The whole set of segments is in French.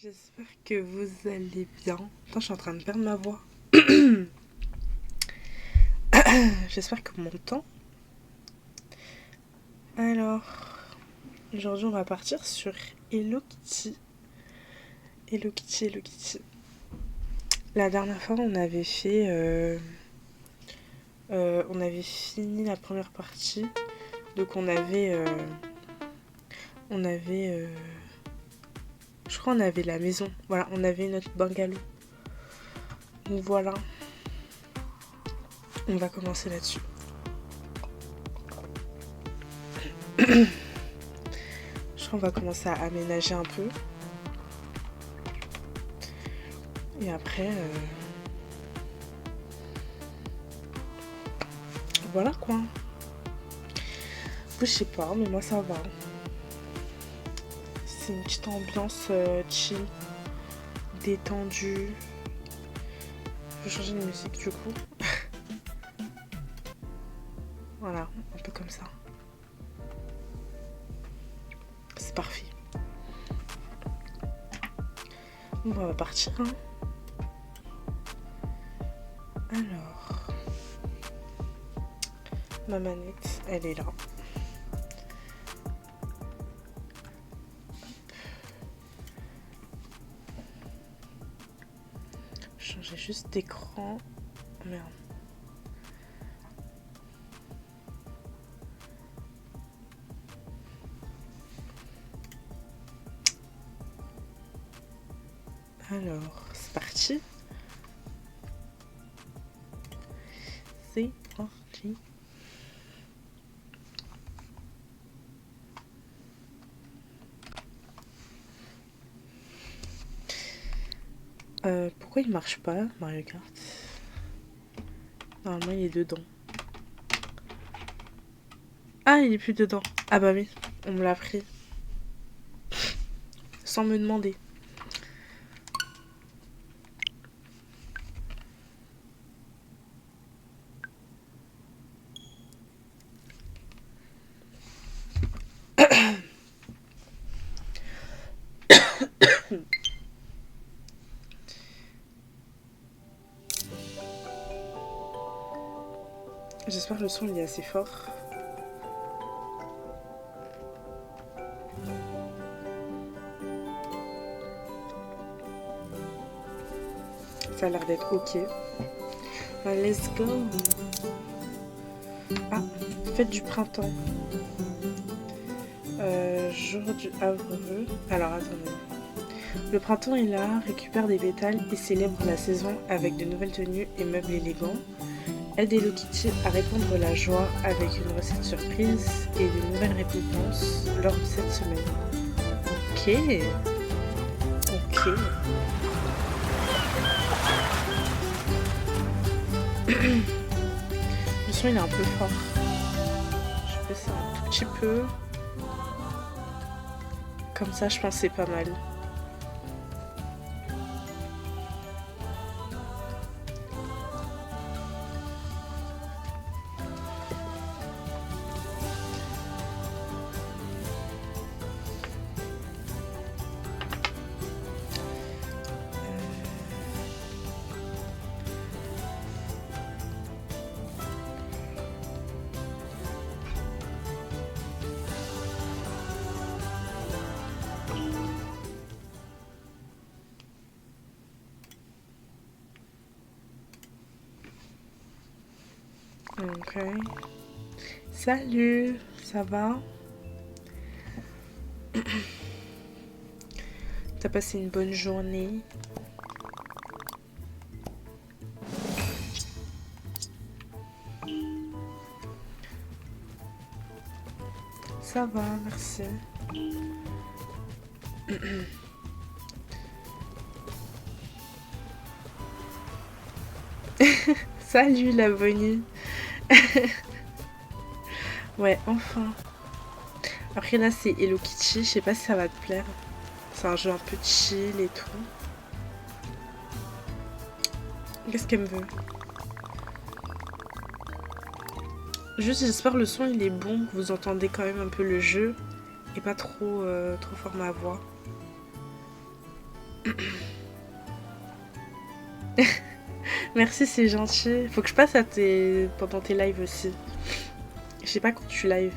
J'espère que vous allez bien. Attends, je suis en train de perdre ma voix. J'espère que vous m'entendez. Alors, aujourd'hui, on va partir sur Hello Kitty. Hello Kitty, Hello Kitty. La dernière fois, on avait fini la première partie. Donc, je crois, on avait la maison. Voilà, on avait notre bungalow. Donc voilà, on va commencer là-dessus. Je crois qu'on va commencer à aménager un peu. Et après, voilà quoi. Je sais pas, mais moi ça va. C'est une petite ambiance chill, détendue. Je vais changer de musique du coup. Voilà, un peu comme ça. C'est parfait. Bon, on va partir. Hein. Alors, ma manette, elle est là. Changer juste d'écran. Merde. Alors, c'est parti. C'est parti. Pourquoi il marche pas, Mario Kart? Normalement, il est dedans. Ah, il est plus dedans. Ah bah oui, on me l'a pris. Sans me demander. J'espère que le son il est assez fort. Ça a l'air d'être ok. Let's go. Ah, fête du printemps. Jour du Havreux. Alors attendez. Le printemps est là, récupère des pétales et célèbre la saison avec de nouvelles tenues et meubles élégants. Aide Hello Kitty à répandre la joie avec une recette surprise et de nouvelles récompenses lors de cette semaine. Ok. Ok. Le son il est un peu fort. Je vais ça un tout petit peu. Comme ça je pense que c'est pas mal. Ok. Salut, ça va? T'as passé une bonne journée? Ça va, merci. Salut la Bonnie. Ouais, enfin. Après là c'est Hello Kitty, je sais pas si ça va te plaire. C'est un jeu un peu chill et tout. Qu'est-ce qu'elle me veut? Juste j'espère le son il est bon, que vous entendez quand même un peu le jeu et pas trop fort ma voix. Merci, c'est gentil. Faut que je passe pendant tes lives aussi. Je sais pas quand tu live.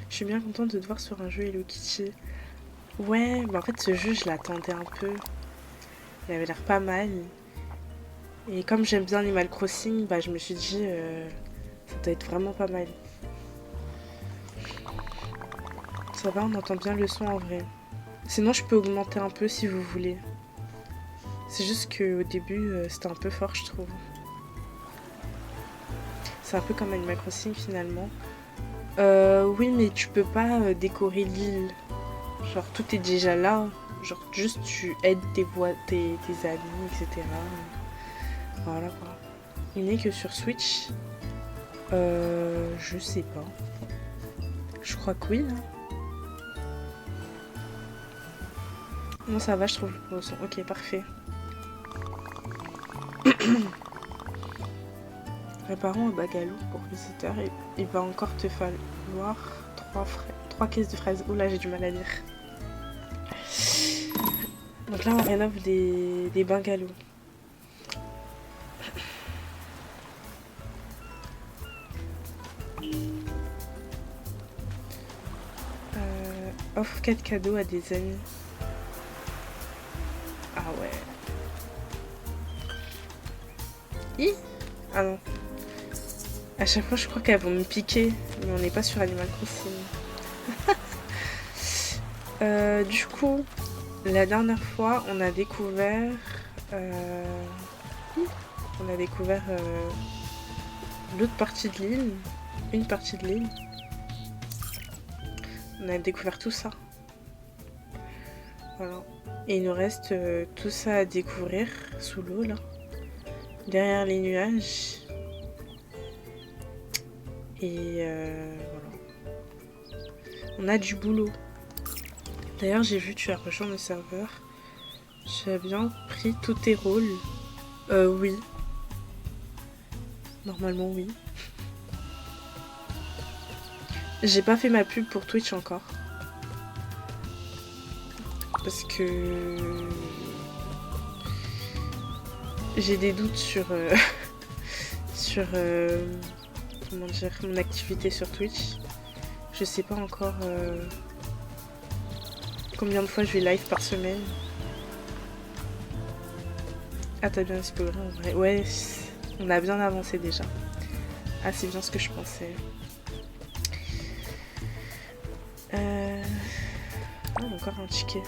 Je suis bien contente de te voir sur un jeu Hello Kitty. Ouais, bah en fait ce jeu je l'attendais un peu. Il avait l'air pas mal. Et comme j'aime bien Animal Crossing, bah je me suis dit ça doit être vraiment pas mal. Ça va, on entend bien le son en vrai. Sinon je peux augmenter un peu si vous voulez. C'est juste qu'au début c'était un peu fort je trouve. C'est un peu comme Animal Crossing finalement. Oui mais tu peux pas décorer l'île. Genre tout est déjà là. Genre juste tu aides tes amis, etc. Voilà quoi. Il n'est que sur Switch. Je sais pas. Je crois que oui. Hein. Non, ça va, je trouve le son. Ok, parfait. Réparons un bagalou pour visiteur. Et il va encore te falloir 3 caisses de fraises. Oula, j'ai du mal à lire. Donc là, on rénove des bungalows. Offre 4 cadeaux à des amis. Ah ouais. Ah non. À chaque fois, je crois qu'elles vont me piquer. Mais on n'est pas sur Animal Crossing. Du coup, la dernière fois, on a découvert... l'autre partie de l'île. Une partie de l'île. On a découvert tout ça. Voilà. Et il nous reste tout ça à découvrir sous l'eau, là. Derrière les nuages. Et voilà. On a du boulot. D'ailleurs, j'ai vu, tu as rejoint le serveur. Tu as bien pris tous tes rôles. Oui. Normalement, oui. J'ai pas fait ma pub pour Twitch encore. Parce que... j'ai des doutes sur... comment dire, mon activité sur Twitch. Je sais pas encore combien de fois je vais live par semaine. Ah, t'as bien exploré en vrai. Ouais, on a bien avancé déjà. Ah, c'est bien ce que je pensais. Oh, encore un ticket.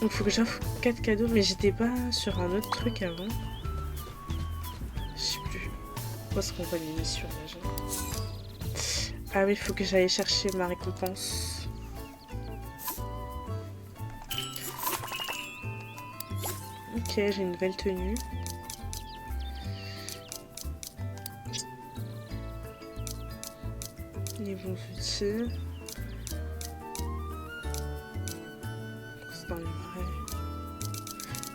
Donc faut que j'offre 4 cadeaux, mais j'étais pas sur un autre truc avant. Je sais plus. Où est-ce qu'on voit l'émission déjà? Ah oui, il faut que j'aille chercher ma récompense. Ok, j'ai une nouvelle tenue. Les bons outils. C'est dans le vrai.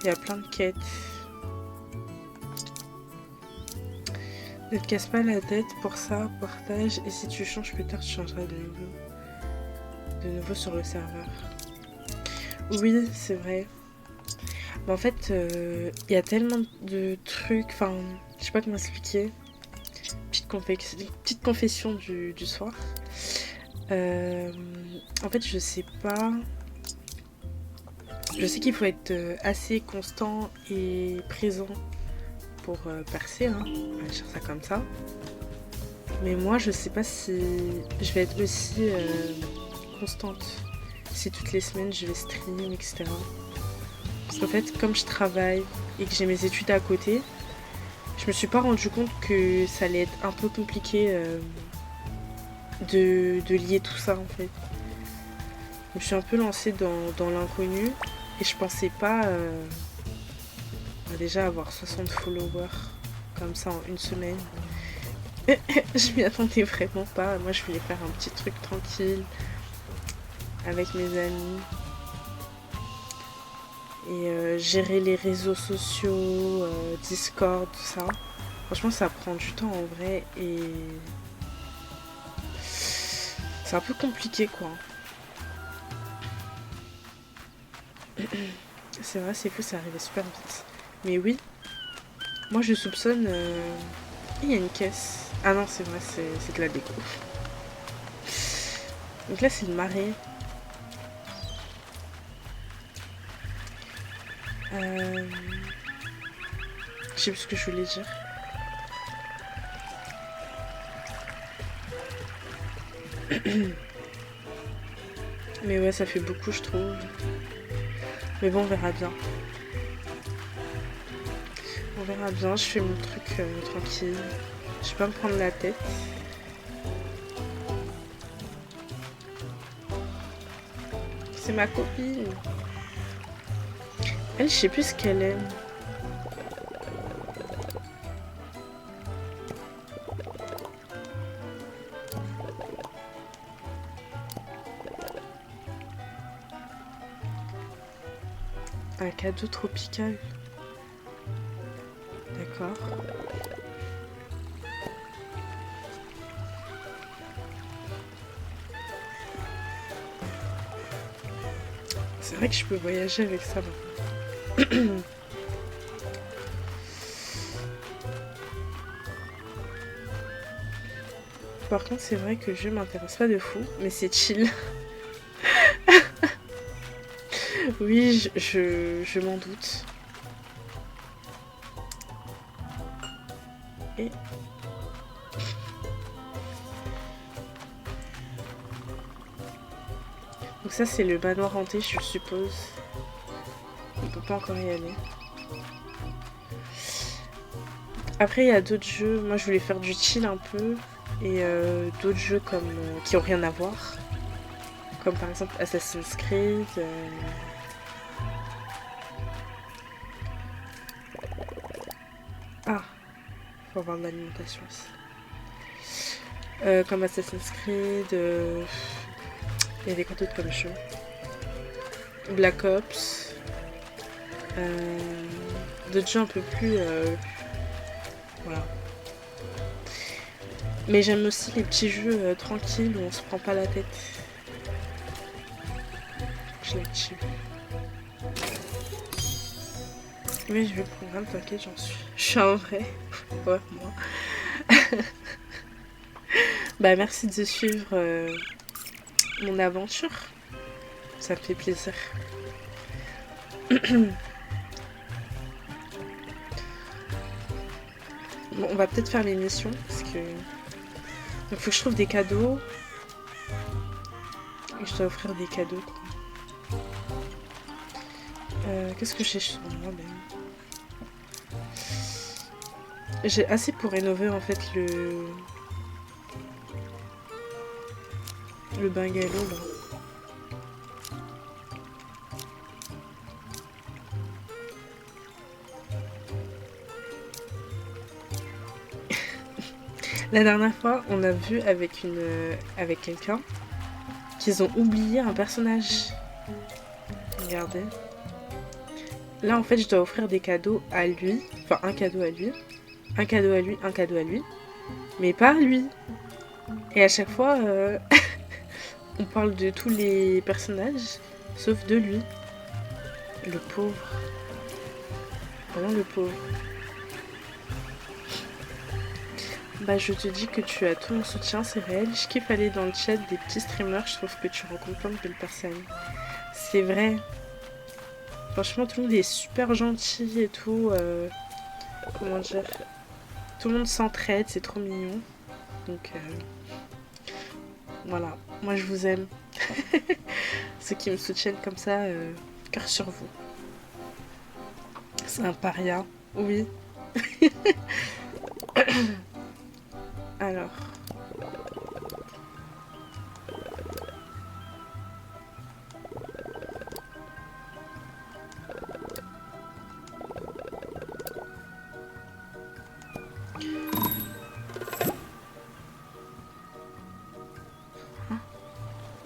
Il y a plein de quêtes. Ne te casse pas la tête pour ça, partage. Et si tu changes plus tard, tu changeras de nouveau sur le serveur. Oui, c'est vrai. Mais en fait, il y a tellement de trucs. Enfin, je sais pas comment expliquer. Petite confession du soir. En fait, je sais pas. Je sais qu'il faut être assez constant et présent pour percer, hein. On va dire ça comme ça. Mais moi, je sais pas si je vais être aussi constante. Si toutes les semaines, je vais stream, etc. Parce qu'en fait, comme je travaille et que j'ai mes études à côté, je me suis pas rendu compte que ça allait être un peu compliqué de lier tout ça, en fait. Je me suis un peu lancée dans l'inconnu et je pensais pas déjà avoir 60 followers comme ça en une semaine. Je m'y attendais vraiment pas. Moi, je voulais faire un petit truc tranquille avec mes amis. Et gérer les réseaux sociaux, Discord, tout ça. Franchement, ça prend du temps en vrai et c'est un peu compliqué quoi. C'est vrai, c'est fou, c'est arrivé super vite. Mais oui, moi je soupçonne... Il y a une caisse. Ah non, c'est vrai, c'est de la déco. Donc là, c'est une marée. Je sais plus ce que je voulais dire. Mais ouais, ça fait beaucoup, je trouve. Mais bon, on verra bien. On verra bien, je fais mon truc tranquille. Je vais pas me prendre la tête. C'est ma copine. Elle, je sais plus ce qu'elle aime. Un cadeau tropical. D'accord. C'est vrai que je peux voyager avec ça maintenant. Par contre, c'est vrai que le jeu m'intéresse pas de fou, mais c'est chill. Oui, je m'en doute. Et... Donc ça, c'est le manoir hanté, je suppose. On peut pas encore y aller. Après, il y a d'autres jeux. Moi, je voulais faire du chill un peu. Et d'autres jeux comme qui ont rien à voir. Comme par exemple Assassin's Creed. Ah, faut avoir de l'alimentation ici. Comme Assassin's Creed. Il y avait quoi d'autre comme jeu? Black Ops. D'autres jeux un peu plus... voilà. Mais j'aime aussi les petits jeux tranquilles où on se prend pas la tête. Je l'active. Oui, je vais le programme, t'inquiète, j'en suis. Je suis un vrai. Ouais, moi. Bah, merci de suivre mon aventure. Ça me fait plaisir. Bon, on va peut-être faire l'émission parce que... Donc, faut que je trouve des cadeaux. Et je dois offrir des cadeaux, quoi. Qu'est-ce que j'ai sur moi, ben... J'ai assez pour rénover, en fait, le bungalow, là. La dernière fois, on a vu avec quelqu'un qu'ils ont oublié un personnage. Regardez. Là, en fait, je dois offrir des cadeaux à lui. Enfin, un cadeau à lui. Un cadeau à lui, un cadeau à lui. Mais pas à lui. Et à chaque fois, on parle de tous les personnages, sauf de lui. Le pauvre. Vraiment le pauvre. Bah, je te dis que tu as tout mon soutien, c'est réel. Je kiffe aller dans le chat des petits streamers. Je trouve que tu rencontres plein de belles personnes. C'est vrai. Franchement, tout le monde est super gentil et tout. Comment dire? Tout le monde s'entraide, c'est trop mignon. Donc, voilà. Moi, je vous aime. Ceux qui me soutiennent comme ça, cœur sur vous. C'est un paria. Oui. Alors.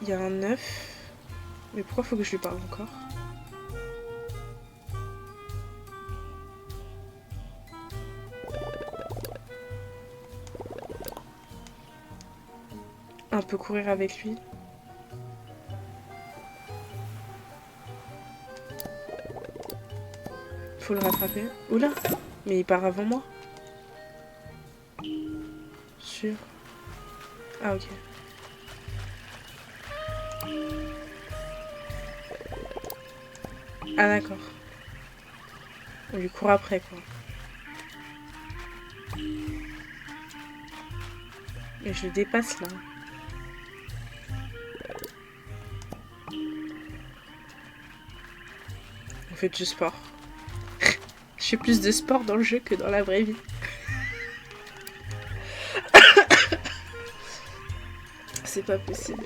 Il y a un œuf. Mais pourquoi faut que je lui parle encore? Un peu courir avec lui. Faut le rattraper. Oula! Mais il part avant moi. Sûr. Ah ok. Ah d'accord. On lui court après quoi. Et je le dépasse là. On fait du sport. Je fais plus de sport dans le jeu que dans la vraie vie. C'est pas possible.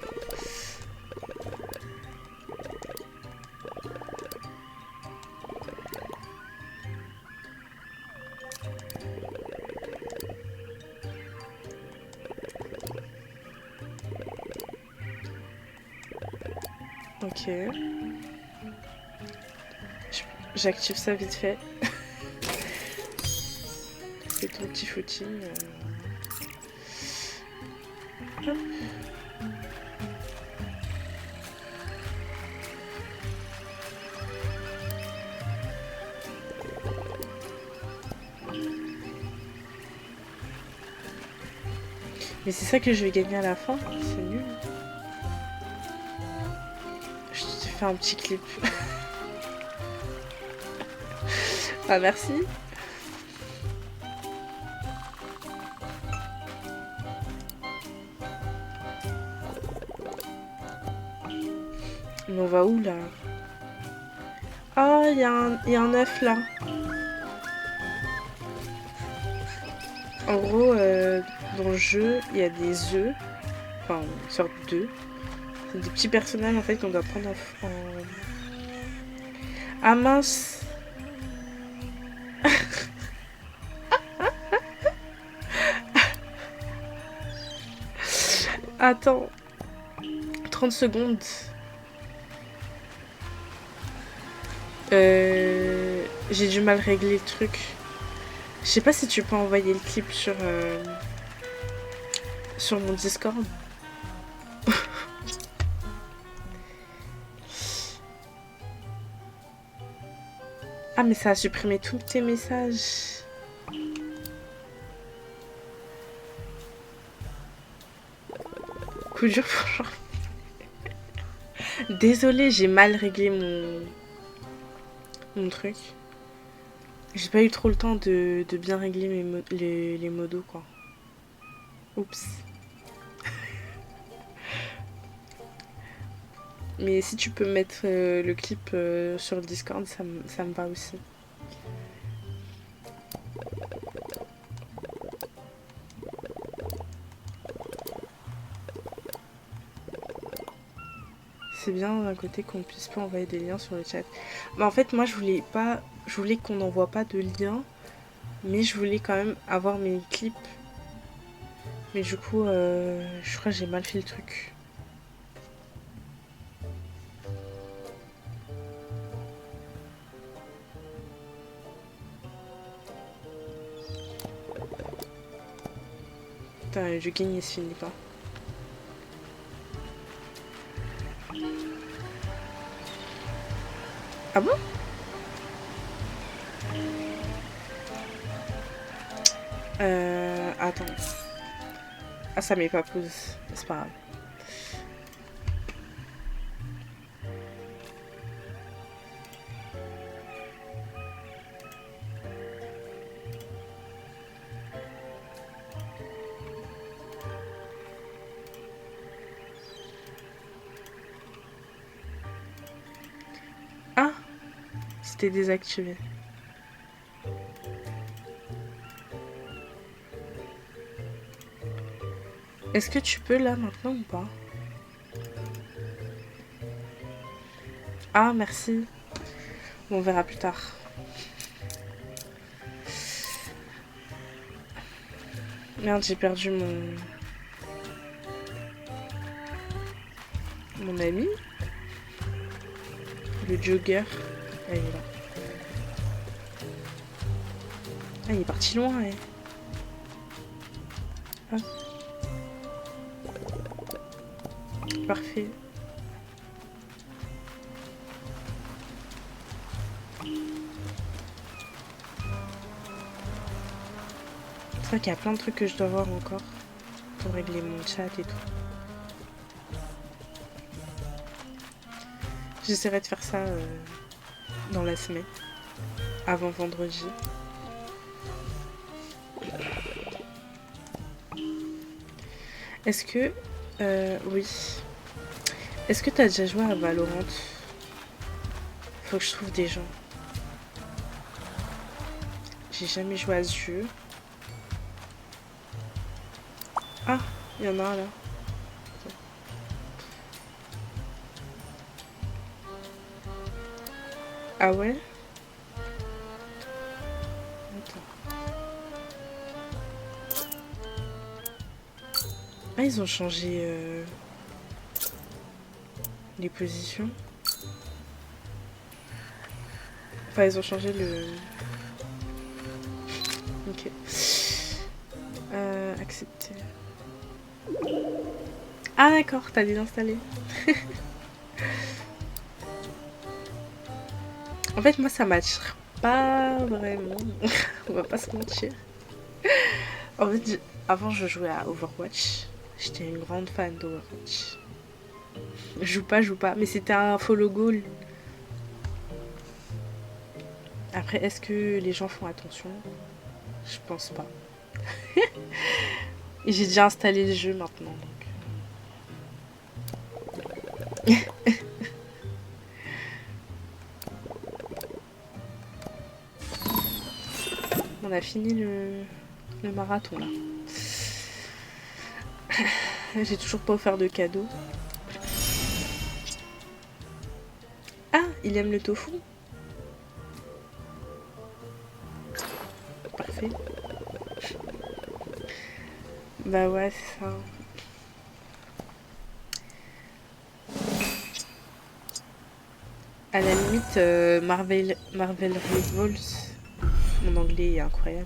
Ok. J'active ça vite fait. C'est ton petit footing. Hop. Mais c'est ça que je vais gagner à la fin. C'est nul. Je te fais un petit clip. Ah merci. Mais on va où là? Ah, il y a un œuf là. En gros, dans le jeu, il y a des œufs. Enfin, une sorte d'œufs. C'est des petits personnages en fait qu'on doit prendre en... Ah mince. Attends. 30 secondes. J'ai du mal régler le truc. Je sais pas si tu peux envoyer le clip sur mon Discord. Ah mais ça a supprimé tous tes messages. Coup dur pour genre. Désolée, j'ai mal réglé mon truc. J'ai pas eu trop le temps de bien régler les modos quoi. Oups. Mais si tu peux mettre le clip sur le Discord, ça me va aussi. C'est bien d'un côté qu'on puisse pas envoyer des liens sur le chat. Mais en fait, moi, je voulais qu'on n'envoie pas de liens, mais je voulais quand même avoir mes clips. Mais du coup, je crois que j'ai mal fait le truc. Putain, le jogging il se finit pas. Ah bon? Attends. Ah, ça met pas pause. C'est pas grave. Ah! C'était désactivé. Est-ce que tu peux là maintenant ou pas? Ah, merci. Bon, on verra plus tard. Merde, j'ai perdu mon ami. Le jogger. Ah, il est là. Ah, il est parti loin, hein. Ah. Parfait. C'est vrai qu'il y a plein de trucs que je dois voir encore pour régler mon chat et tout. J'essaierai de faire ça dans la semaine, avant vendredi. Est-ce que... oui. Est-ce que t'as déjà joué à Valorant? Faut que je trouve des gens. J'ai jamais joué à ce jeu. Ah, il y en a un là. Ah ouais? Attends. Ah, ils ont changé les positions. Enfin, ils ont changé le... Ok. Accepter. Ah d'accord, t'as désinstallé. En fait, moi, ça m'attire pas vraiment. On va pas se mentir. En fait, avant, je jouais à Overwatch. J'étais une grande fan d'Overwatch. Joue pas. Mais c'était un follow goal. Après, est-ce que les gens font attention? Je pense pas. Et j'ai déjà installé le jeu maintenant. Donc... On a fini le marathon là. J'ai toujours pas offert de cadeau. Ah, il aime le tofu. Parfait. Bah ouais, c'est ça. À la limite, Marvel Rivals, mon anglais est incroyable.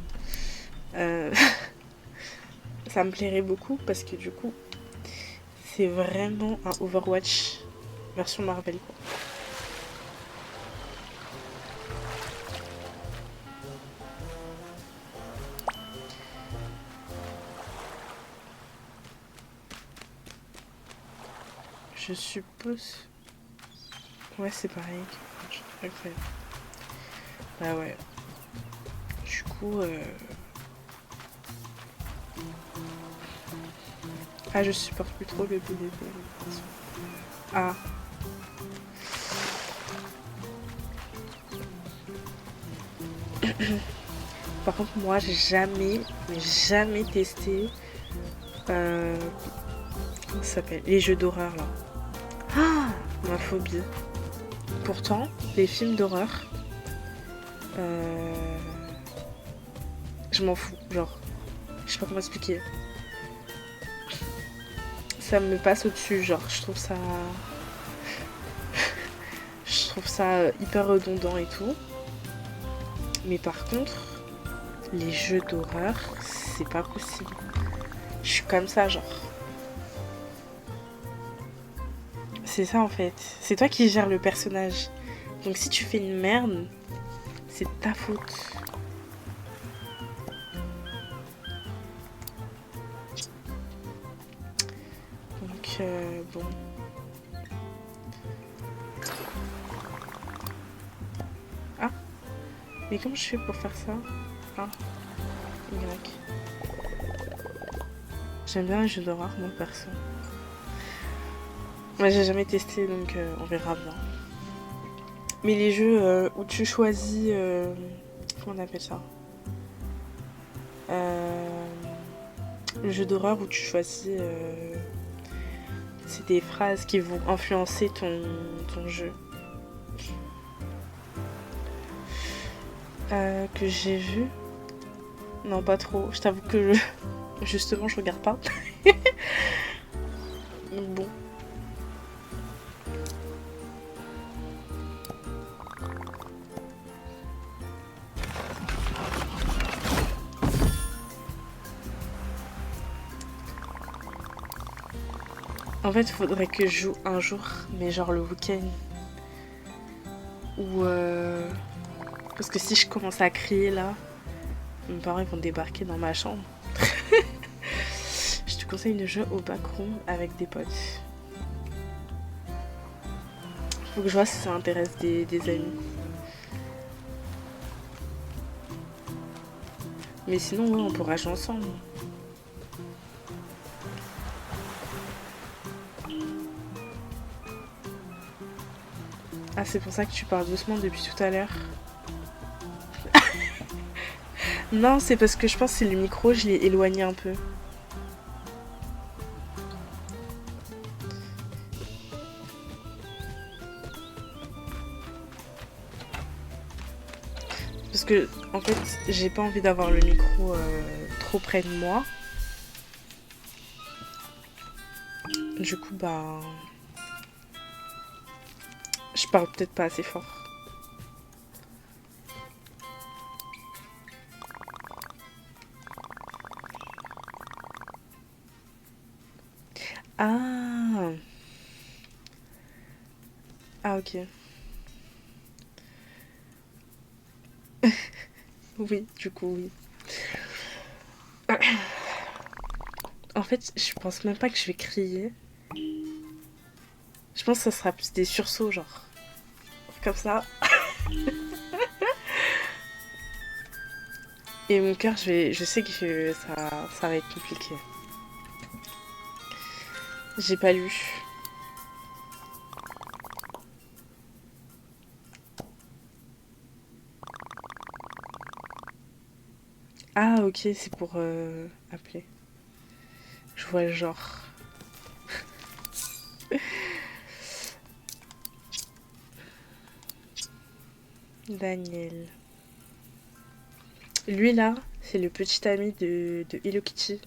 Ça me plairait beaucoup parce que du coup, c'est vraiment un Overwatch version Marvel quoi. Je suppose... Ouais, c'est pareil. Incroyable. Bah ouais. Du coup... Ah, je supporte plus trop le PvP. Ah. Par contre, moi, j'ai jamais testé... Comment ça s'appelle? Les jeux d'horreur, là. Ah, ma phobie. Pourtant, les films d'horreur... Je m'en fous, genre. Je sais pas comment expliquer. Ça me passe au-dessus, genre. Je trouve ça... je trouve ça hyper redondant et tout. Mais par contre, les jeux d'horreur, c'est pas possible. Je suis comme ça, genre. C'est ça en fait. C'est toi qui gères le personnage. Donc si tu fais une merde, c'est ta faute. Donc bon. Ah. Mais comment je fais pour faire ça? Ah. Y. J'aime bien les jeux d'horreur, moi perso. Moi j'ai jamais testé donc on verra bien. Mais les jeux où tu choisis... comment on appelle ça? Le jeu d'horreur où tu choisis... c'est des phrases qui vont influencer ton jeu. Que j'ai vu. Non, pas trop. Je t'avoue que justement, je regarde pas. Donc bon. En En fait, il faudrait que je joue un jour, mais genre le week-end. Ou parce que si je commence à crier là, mes parents ils vont débarquer dans ma chambre. Je te conseille de jouer au backroom avec des potes. Faut que je vois si ça intéresse des amis. Mais sinon, ouais, on pourra jouer ensemble. Ah, c'est pour ça que tu parles doucement depuis tout à l'heure. Non, c'est parce que je pense que c'est le micro, je l'ai éloigné un peu. Parce que, en fait, j'ai pas envie d'avoir le micro trop près de moi. Du coup, bah... je parle peut-être pas assez fort. Ah. Ah, ok. Oui, du coup, oui. En fait, je pense même pas que je vais crier. Je pense que ça sera plus des sursauts, genre. Comme ça. Et mon cœur, je sais que ça va être compliqué. J'ai pas lu. Ah, ok, c'est pour appeler. Je vois le genre. Daniel. Lui, là, c'est le petit ami de Hello Kitty.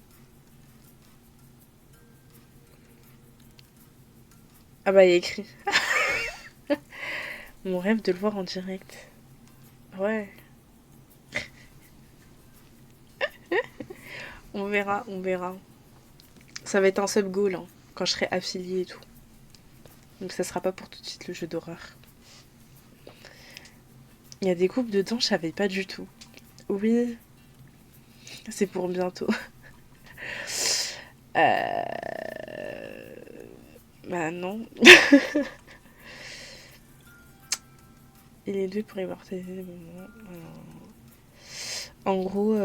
Ah bah, il y a écrit. Mon rêve de le voir en direct. Ouais, on verra, on verra. Ça va être un sub goal, hein, quand je serai affiliée et tout. Donc ça sera pas pour tout de suite le jeu d'horreur. Il y a des coupes dedans, je savais pas du tout. Oui, c'est pour bientôt. Bah non. Il est doué pour immortaliser les moments. En gros,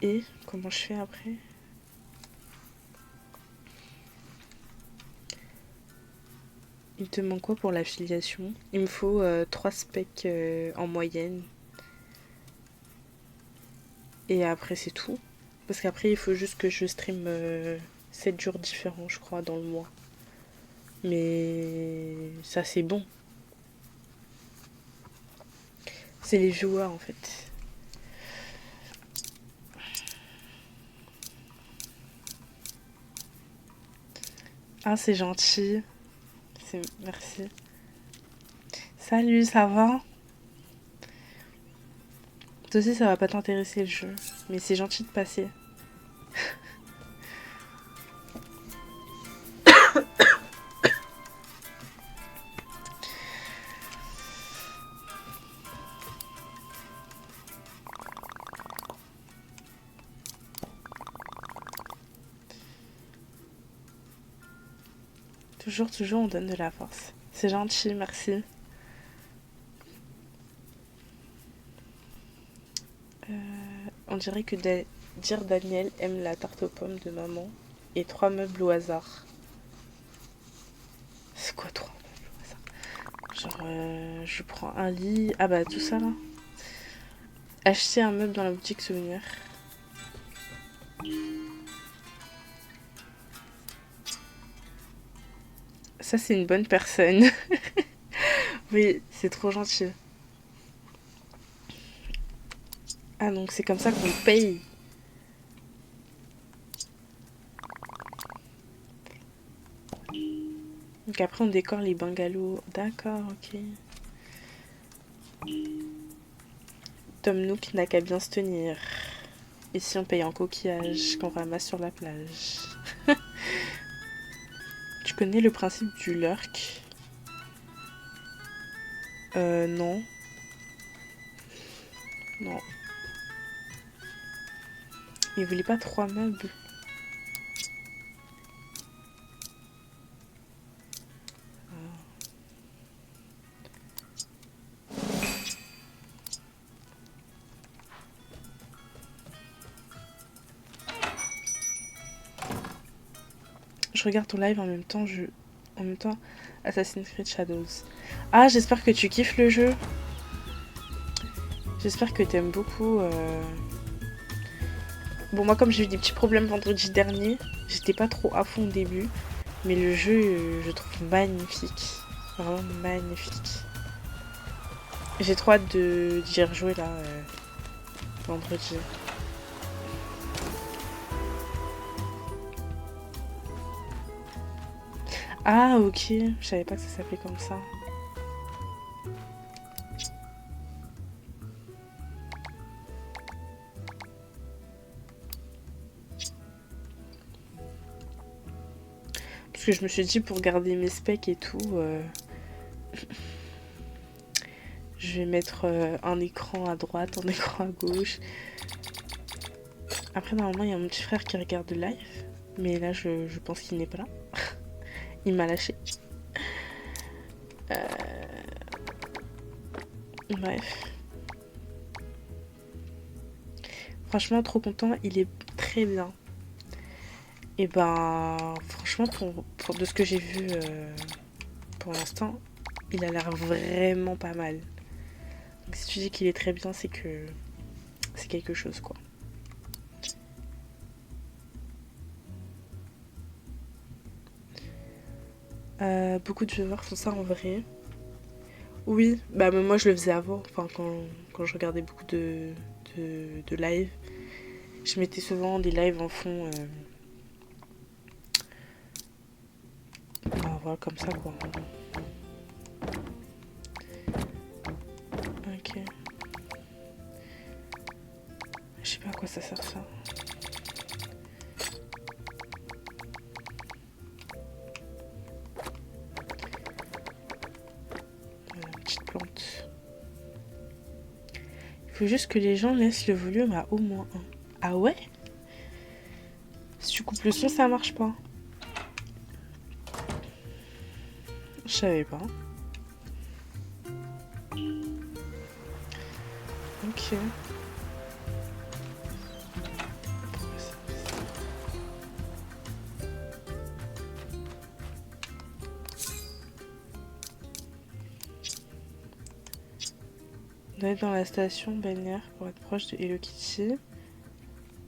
et comment je fais après? Il te manque quoi pour l'affiliation? Il me faut 3 specs en moyenne. Et après, c'est tout. Parce qu'après, il faut juste que je stream 7 jours différents, je crois, dans le mois. Mais ça, c'est bon. C'est les joueurs, en fait. Ah, c'est gentil. Merci. Salut, ça va? Toi aussi, ça va pas t'intéresser le jeu. Mais c'est gentil de passer. Toujours, toujours, on donne de la force. C'est gentil, merci. On dirait que dire Daniel aime la tarte aux pommes de maman et 3 meubles au hasard. C'est quoi 3 meubles au hasard? Genre, je prends un lit. Ah bah, tout ça là. Acheter un meuble dans la boutique souvenir. Ça, c'est une bonne personne. Oui, c'est trop gentil. Ah, donc c'est comme ça qu'on paye. Donc après, on décore les bungalows. D'accord, ok. Tom Nook n'a qu'à bien se tenir. Et si on paye en coquillage qu'on ramasse sur la plage? Tu connais le principe du lurk? Non. Non. Il voulait pas 3 meubles. Je regarde ton live en même temps, Assassin's Creed Shadows. Ah, j'espère que tu kiffes le jeu. J'espère que t'aimes beaucoup. Bon, moi, comme j'ai eu des petits problèmes vendredi dernier, j'étais pas trop à fond au début. Mais le jeu, je trouve magnifique. Vraiment magnifique. J'ai trop hâte d'y rejouer là, vendredi. Ah, ok. Je savais pas que ça s'appelait comme ça. Parce que je me suis dit, pour garder mes specs et tout, je vais mettre un écran à droite, un écran à gauche. Après, normalement, il y a mon petit frère qui regarde le live. Mais là, je pense qu'il n'est pas là. Il m'a lâché. Bref. Franchement, trop content. Il est très bien. Et ben, franchement, pour de ce que j'ai vu pour l'instant, il a l'air vraiment pas mal. Donc si tu dis qu'il est très bien, c'est que c'est quelque chose, quoi. Beaucoup de viewers font ça en vrai. Oui, bah mais moi je le faisais avant, enfin quand je regardais beaucoup de live. Je mettais souvent des lives en fond. Bah, voilà, comme ça quoi. Ok. Je sais pas à quoi ça sert ça. Une petite plante. Il faut juste que les gens laissent le volume à au moins 1. Ah ouais? Si tu coupes le son, ça marche pas. Je savais pas. Ok. D'aller dans la station balnéaire pour être proche de Hello Kitty.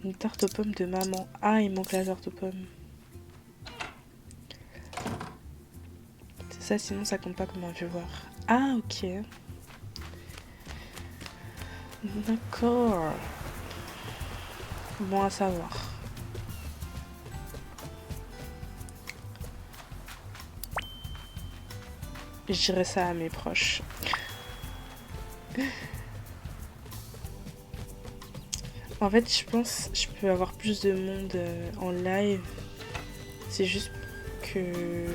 Une tarte aux pommes de maman. Ah, il manque la tarte aux pommes. C'est ça, sinon ça compte pas comme un viewer. Ah, ok. D'accord. Bon à savoir. Je dirais ça à mes proches. En fait, je pense que je peux avoir plus de monde en live. C'est juste que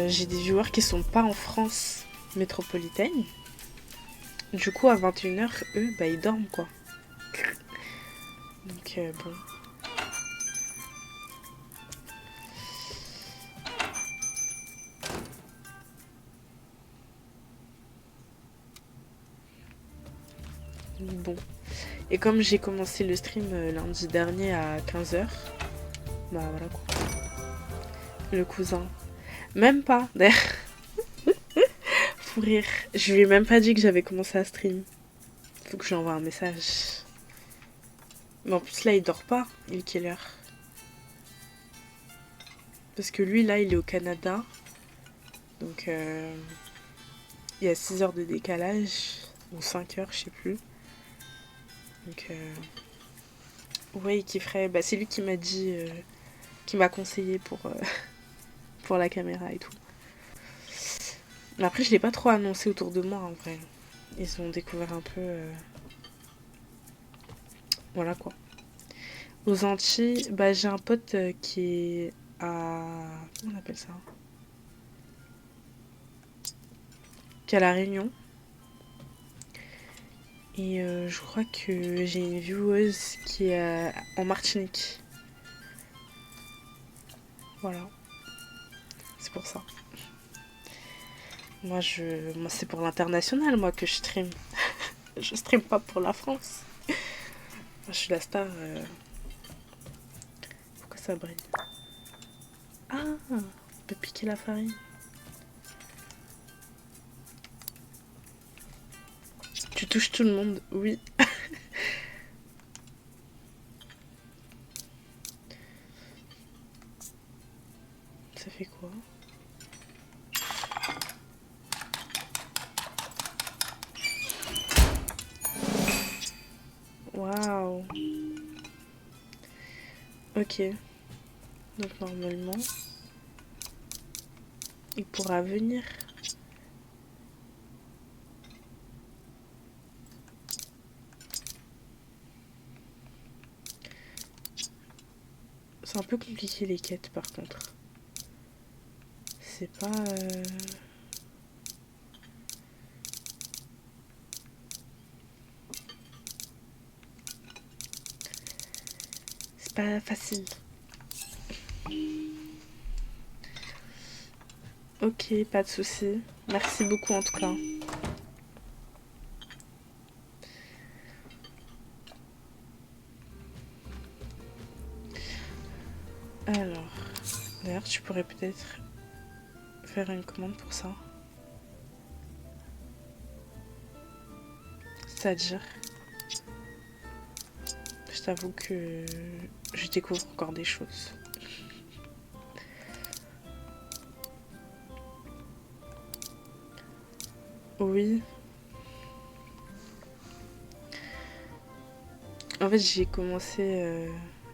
j'ai des viewers qui sont pas en France métropolitaine. Du coup, à 21h, eux, bah, ils dorment, quoi. Donc, bon. Bon. Et comme j'ai commencé le stream lundi dernier à 15h, bah voilà quoi. Le cousin. Même pas, d'ailleurs. Faut rire. Je lui ai même pas dit que j'avais commencé à stream. Faut que je lui envoie un message. Mais en plus là, il dort pas. Il est quelle heure? Parce que lui, là, il est au Canada. Donc, il y a 6 heures de décalage. Ou 5 heures, je sais plus. Donc, ouais, il kifferait. Bah, c'est lui qui m'a dit, qui m'a conseillé pour la caméra et tout. Mais après, je l'ai pas trop annoncé autour de moi en vrai. Ils ont découvert un peu Voilà quoi. Aux Antilles, bah, j'ai un pote qui est à... Comment on appelle ça? Qui est à La Réunion. Et je crois que j'ai une vieweuse qui est en Martinique. Voilà, c'est pour ça. Moi c'est pour l'international, moi, que je stream. Je stream pas pour la France. Je suis la star. Pourquoi ça brille? Ah, on peut piquer la farine. Tu touches tout le monde, oui. Ça fait quoi? Waouh. Ok. Donc normalement, il pourra venir. C'est un peu compliqué les quêtes par contre. C'est pas... C'est pas facile. Ok, pas de souci. Merci beaucoup en tout cas. Alors, d'ailleurs, tu pourrais peut-être faire une commande pour ça. C'est-à-dire, je t'avoue que je découvre encore des choses. Oui. En fait, j'ai commencé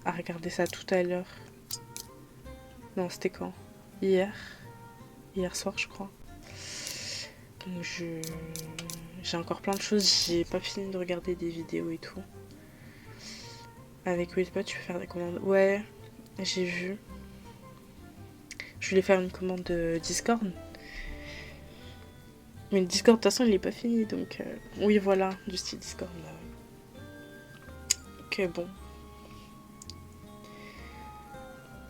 à regarder ça tout à l'heure. Non, c'était quand? Hier. Hier soir, je crois. Donc j'ai encore plein de choses. J'ai pas fini de regarder des vidéos et tout. Avec Whisper, tu peux faire des commandes. Ouais, j'ai vu. Je voulais faire une commande de Discord. Mais le Discord, de toute façon, il est pas fini. Donc, oui, voilà, du style Discord. Là. Ok, bon.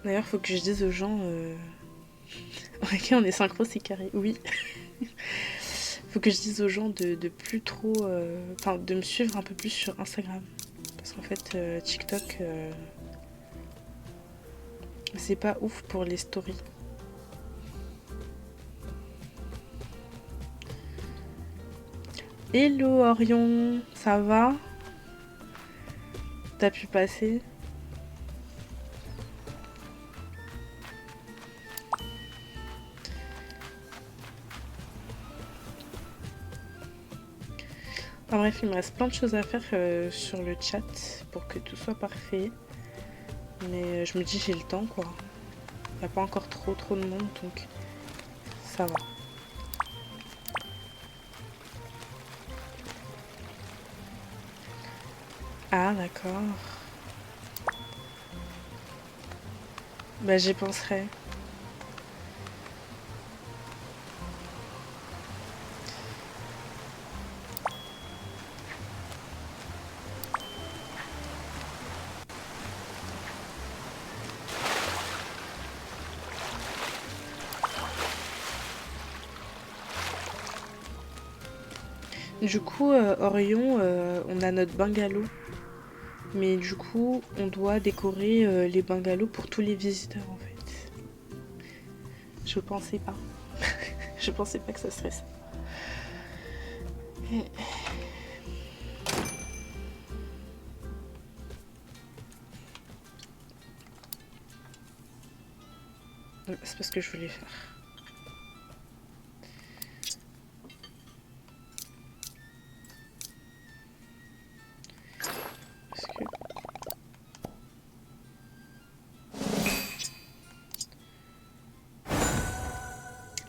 D'ailleurs, faut que je dise aux gens. Ok, on est synchro, c'est carré. Oui. Faut que je dise aux gens de plus trop. Enfin, de me suivre un peu plus sur Instagram. Parce qu'en fait, TikTok. C'est pas ouf pour les stories. Hello Orion, ça va? T'as pu passer? En bref, il me reste plein de choses à faire sur le chat pour que tout soit parfait. Mais je me dis j'ai le temps quoi. Il n'y a pas encore trop de monde donc ça va. Ah d'accord. Bah j'y penserai. Du coup, Orion, on a notre bungalow. Mais du coup, on doit décorer les bungalows pour tous les visiteurs en fait. Je pensais pas. Je pensais pas que ça serait ça. C'est pas ce que je voulais faire. Parce que...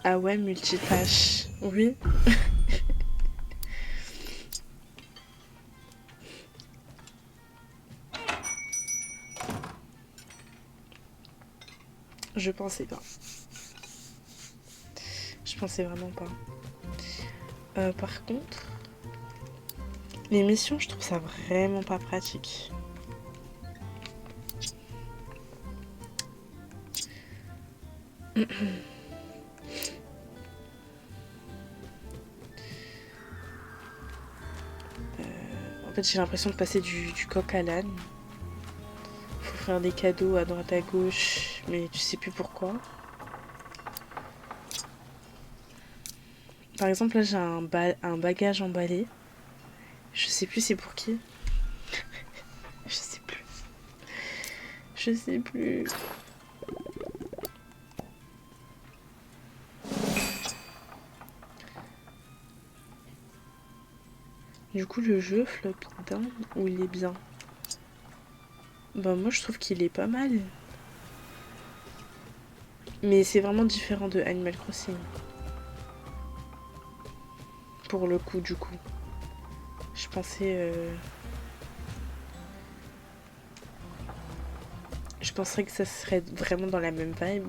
Ah ouais, multitâche. Oui. Je pensais pas. Je pensais vraiment pas. Par contre, les missions, je trouve ça vraiment pas pratique. En fait, j'ai l'impression de passer du coq à l'âne. Faut faire des cadeaux à droite à gauche, mais tu sais plus pourquoi. Par exemple, là, j'ai un bagage emballé. Je sais plus c'est pour qui. Je sais plus. Je sais plus. Du coup, le jeu Flop Down, où il est bien? Bah moi, je trouve qu'il est pas mal. Mais c'est vraiment différent de Animal Crossing. Pour le coup, du coup. Je pensais... Je penserais que ça serait vraiment dans la même vibe.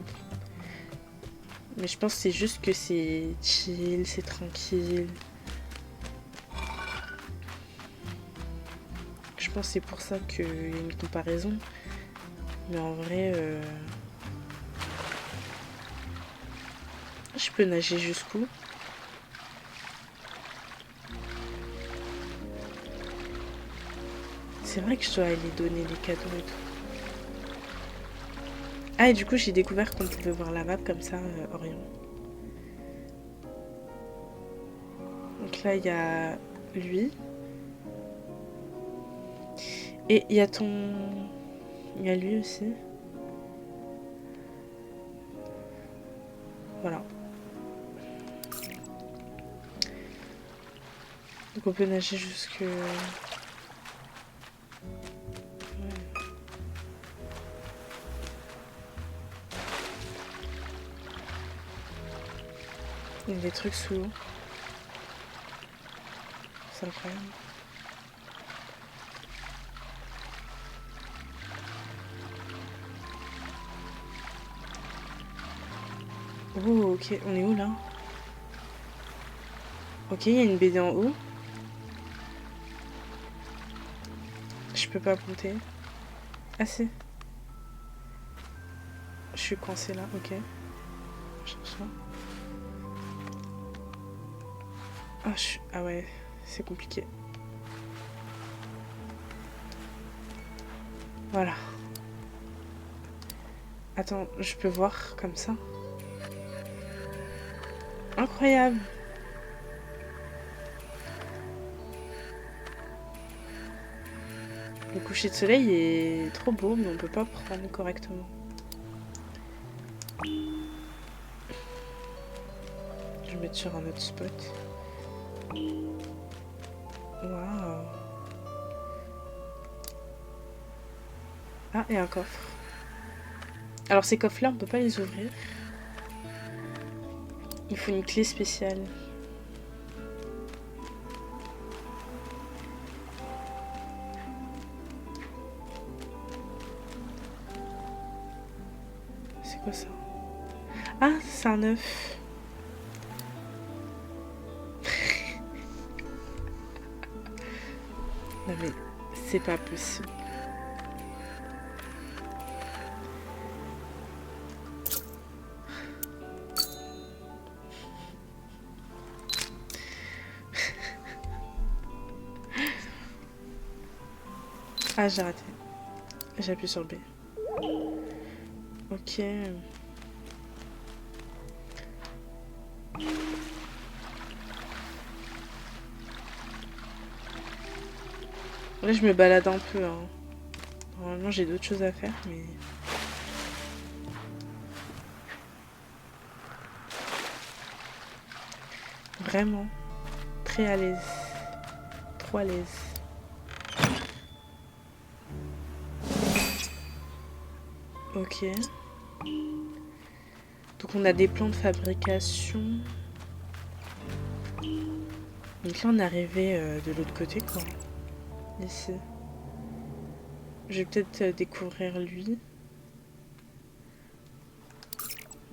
Mais je pense que c'est juste que c'est chill, c'est tranquille. Je pense que c'est pour ça qu'il y a une comparaison. Mais en vrai... Je peux nager jusqu'où? C'est vrai que je dois aller donner les cadeaux et tout. Ah, et du coup, j'ai découvert qu'on pouvait voir la map comme ça, Orion. Donc là, il y a lui. Et il y a ton... Il y a lui aussi. Voilà. Donc on peut nager jusque... Il y a des trucs sous l'eau. C'est incroyable. Oh, ok. On est où, là? Ok, il y a une BD en haut. Je peux pas monter. Ah, si. Je suis coincée là, ok. Je cherche ça. Ah, ah ouais, c'est compliqué. Voilà. Attends, je peux voir comme ça? Incroyable! Le coucher de soleil est trop beau, mais on peut pas prendre correctement. Je vais mettre sur un autre spot. Waouh! Ah, et un coffre. Alors ces coffres-là, on peut pas les ouvrir. Il faut une clé spéciale. C'est quoi ça? Ah, c'est un œuf. Non mais, c'est pas possible. Ah, j'ai raté. J'ai appuyé sur le B. Ok. Là, je me balade un peu. Hein. Normalement, j'ai d'autres choses à faire, mais... Vraiment. Très à l'aise. Trop à l'aise. Ok. Donc on a des plans de fabrication. Donc là on est arrivé de l'autre côté quoi. Ici. Je vais peut-être découvrir lui.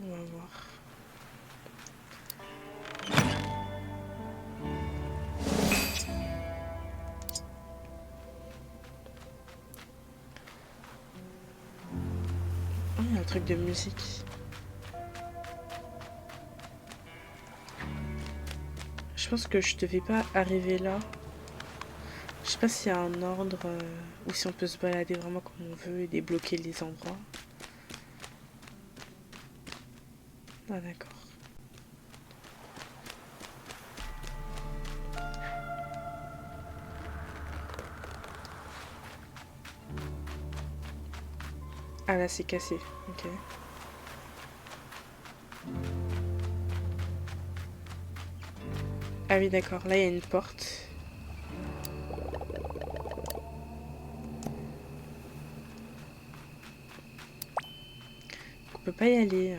On va voir. Oh, il y a un truc de musique. Je pense que je devais pas arriver là. Je sais pas s'il y a un ordre ou si on peut se balader vraiment comme on veut et débloquer les endroits. Ah d'accord. Ah là c'est cassé, ok. Ah oui d'accord, là il y a une porte. On peut pas y aller.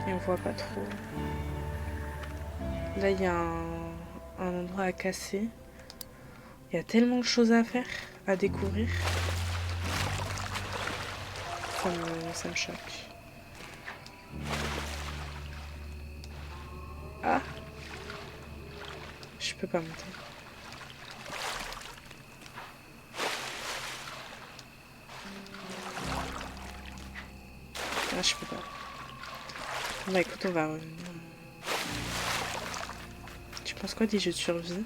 Et on voit pas trop. Là il y a un endroit à casser. Il y a tellement de choses à faire, à découvrir. Ça me choque. Ah, je peux pas monter. Ah, je peux pas. Bah écoute, on va revenir. Tu penses quoi des jeux de survie?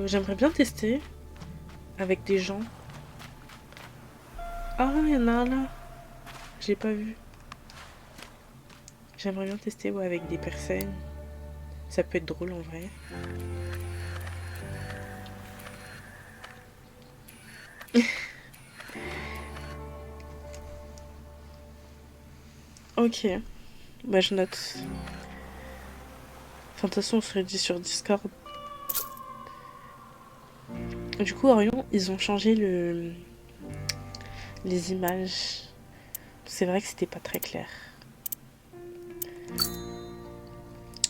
J'aimerais bien tester avec des gens. Ah, il y en a un là. J'ai pas vu. J'aimerais bien tester ouais, avec des personnes. Ça peut être drôle en vrai. Ok. Bah je note. Enfin, de toute façon, on se redit sur Discord. Du coup, Orion, ils ont changé les images. C'est vrai que c'était pas très clair.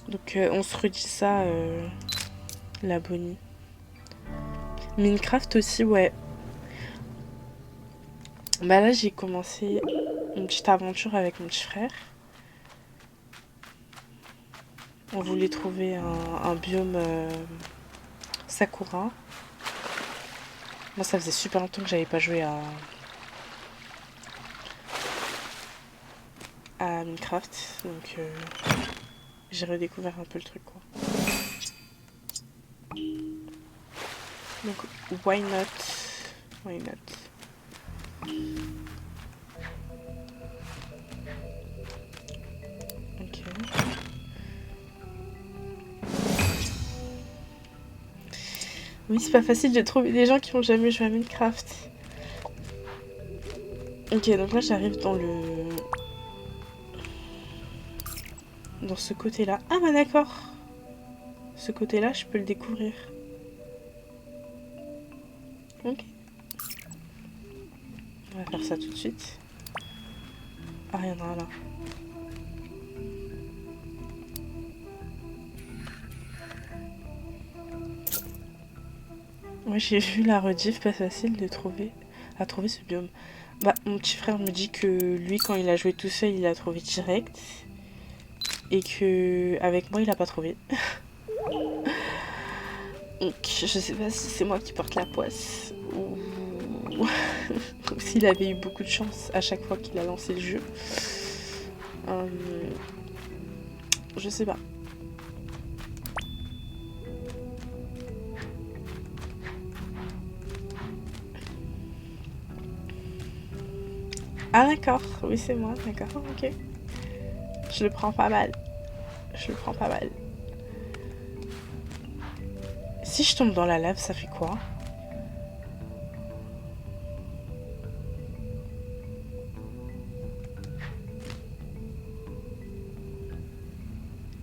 Donc, on se redit ça, la Bonnie. Minecraft aussi, ouais. Bah là, j'ai commencé une petite aventure avec mon petit frère. On voulait trouver un biome Sakura. Moi, ça faisait super longtemps que j'avais pas joué à Minecraft. Donc, j'ai redécouvert un peu le truc, quoi. Donc, why not? Why not? Ok. Oui, c'est pas facile de trouver des gens qui ont jamais joué à Minecraft. Ok, donc là j'arrive dans ce côté-là. Ah bah d'accord. Ce côté-là, je peux le découvrir. Ok. On va faire ça tout de suite. Ah, il y en a un là. Moi j'ai vu la rediff, pas facile à trouver ce biome. Bah mon petit frère me dit que lui quand il a joué tout seul il a trouvé direct. Et que avec moi il a pas trouvé. Donc je sais pas si c'est moi qui porte la poisse ou s'il avait eu beaucoup de chance à chaque fois qu'il a lancé le jeu. Je sais pas. Ah d'accord, oui c'est moi, d'accord, ok. Je le prends pas mal. Je le prends pas mal. Si je tombe dans la lave, ça fait quoi?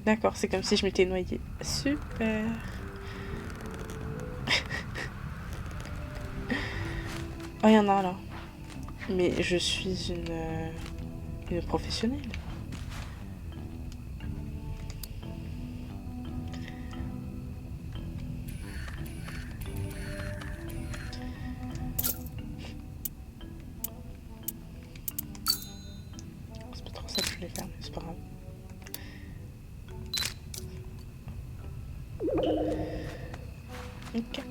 D'accord, c'est comme si je m'étais noyée. Super. Oh, il y en a un là. Mais je suis une professionnelle. vais le faire, mais c'est pas grave. Ok.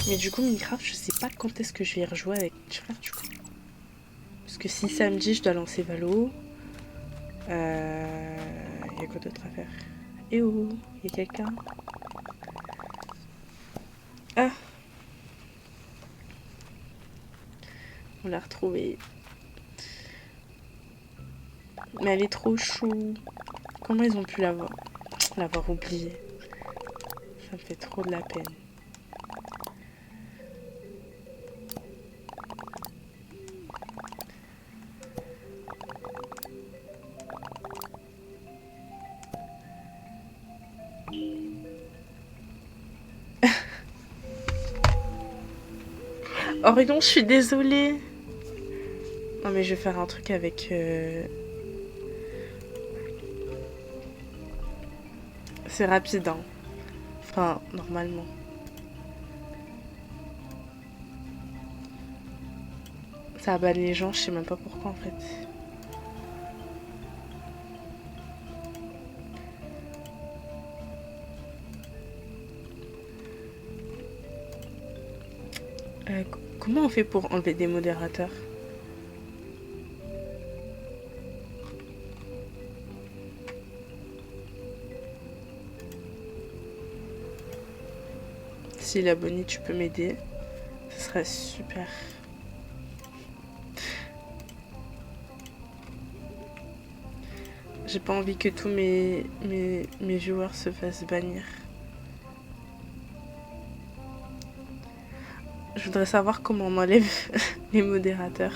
Mais du coup, Minecraft, je sais pas quand est-ce que je vais y rejouer avec mes frères, du coup. Parce que si samedi, je dois lancer Valo, y a quoi d'autre à faire? Eh oh, y a quelqu'un? Ah, on l'a retrouvée. Mais elle est trop chou. Comment ils ont pu l'avoir oubliée? Ça me fait trop de la peine. Orion, je suis désolée. Non mais je vais faire un truc avec... C'est rapide, hein. Enfin, normalement. Ça banne les gens, je sais même pas pourquoi en fait. Comment on fait pour enlever des modérateurs? Si l'abonné, tu peux m'aider. Ce serait super. J'ai pas envie que tous mes viewers se fassent bannir. Je voudrais savoir comment on enlève les modérateurs.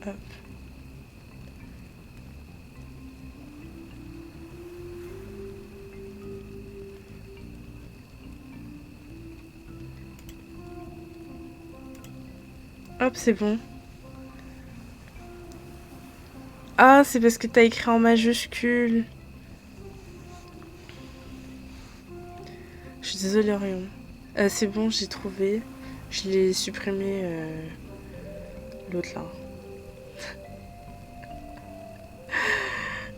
Hop. Hop, c'est bon. Ah, c'est parce que t'as écrit en majuscule. Je suis désolée, Orion. C'est bon, j'ai trouvé. Je l'ai supprimé, l'autre là.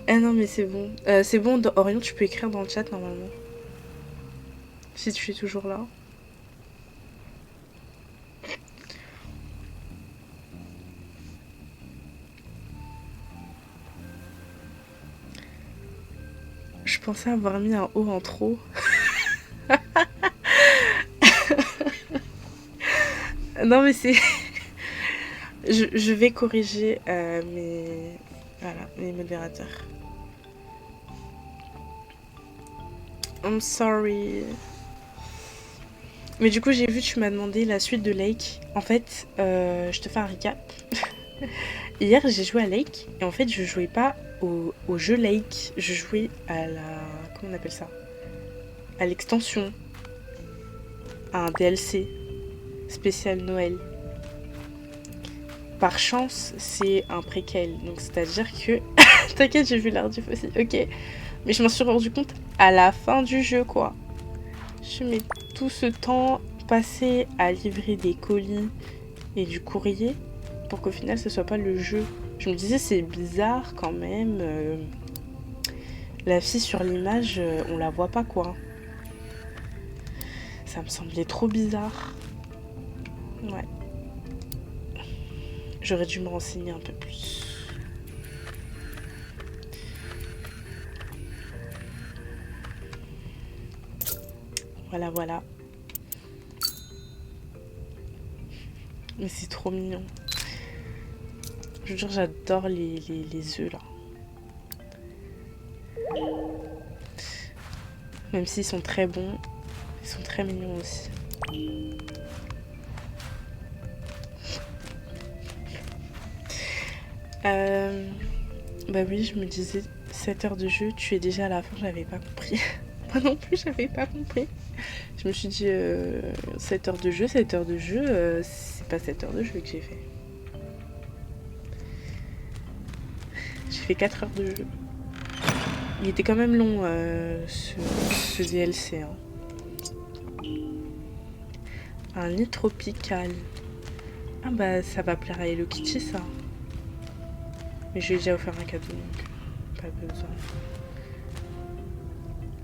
Ah non, mais c'est bon. C'est bon, Orion, tu peux écrire dans le chat normalement. Si tu es toujours là. Je pensais avoir mis un O en trop. Non, mais c'est... je vais corriger mes modérateurs. I'm sorry. Mais du coup, j'ai vu, tu m'as demandé la suite de Lake. En fait, je te fais un recap. Hier, j'ai joué à Lake. Et en fait, je jouais pas au jeu Lake. Je jouais à la... Comment on appelle ça? À l'extension. À un DLC. Spécial Noël. Par chance, c'est un préquel. Donc, c'est-à-dire que... T'inquiète, j'ai vu l'Ardif aussi. Ok. Mais je m'en suis rendu compte à la fin du jeu, quoi. Je mets tout ce temps passé à livrer des colis et du courrier pour qu'au final, ce soit pas le jeu. Je me disais, c'est bizarre quand même. La fille sur l'image, on la voit pas, quoi. Ça me semblait trop bizarre. Ouais. J'aurais dû me renseigner un peu plus. Voilà, voilà. Mais c'est trop mignon. Je veux dire, j'adore les œufs, là. Même s'ils sont très bons, ils sont très mignons aussi. Bah oui, je me disais 7 heures de jeu, tu es déjà à la fin, j'avais pas compris. Moi non plus, j'avais pas compris. Je me suis dit 7 heures de jeu, 7 heures de jeu, c'est pas 7 heures de jeu que j'ai fait. J'ai fait 4 heures de jeu. Il était quand même long ce DLC. Hein. Un lit tropical. Ah bah ça va plaire à Hello Kitty ça. Mais je lui ai déjà offert un cadeau donc pas besoin.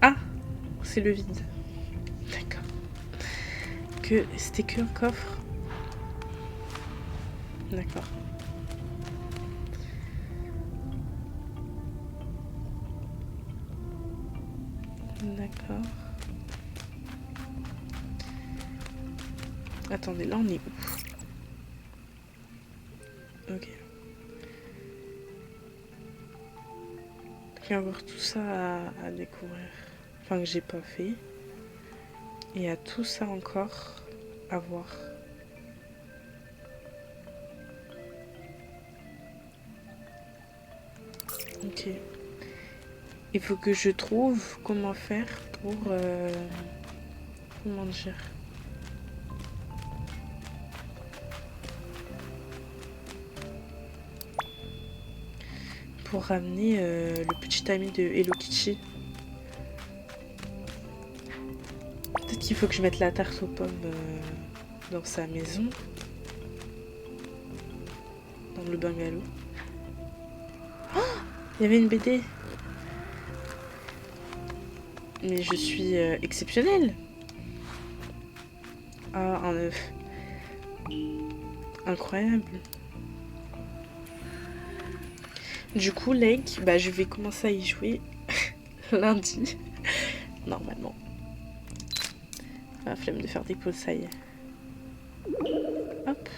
Ah, c'est le vide. D'accord. C'était que un coffre. D'accord. D'accord. Attendez, là on est où? Ok. Il y a encore tout ça à découvrir. Enfin que j'ai pas fait. Et il y a tout ça encore à voir. Ok. Il faut que je trouve comment faire pour... comment dire? Pour ramener le petit ami de Hello Kitty. Peut-être qu'il faut que je mette la tarte aux pommes dans sa maison. Dans le bungalow. Oh, il y avait une BD. Mais je suis exceptionnelle. Ah, un œuf. Incroyable. Du coup, Lake, bah, je vais commencer à y jouer lundi. Normalement. La flemme de faire des pauses, ça y est. Hop.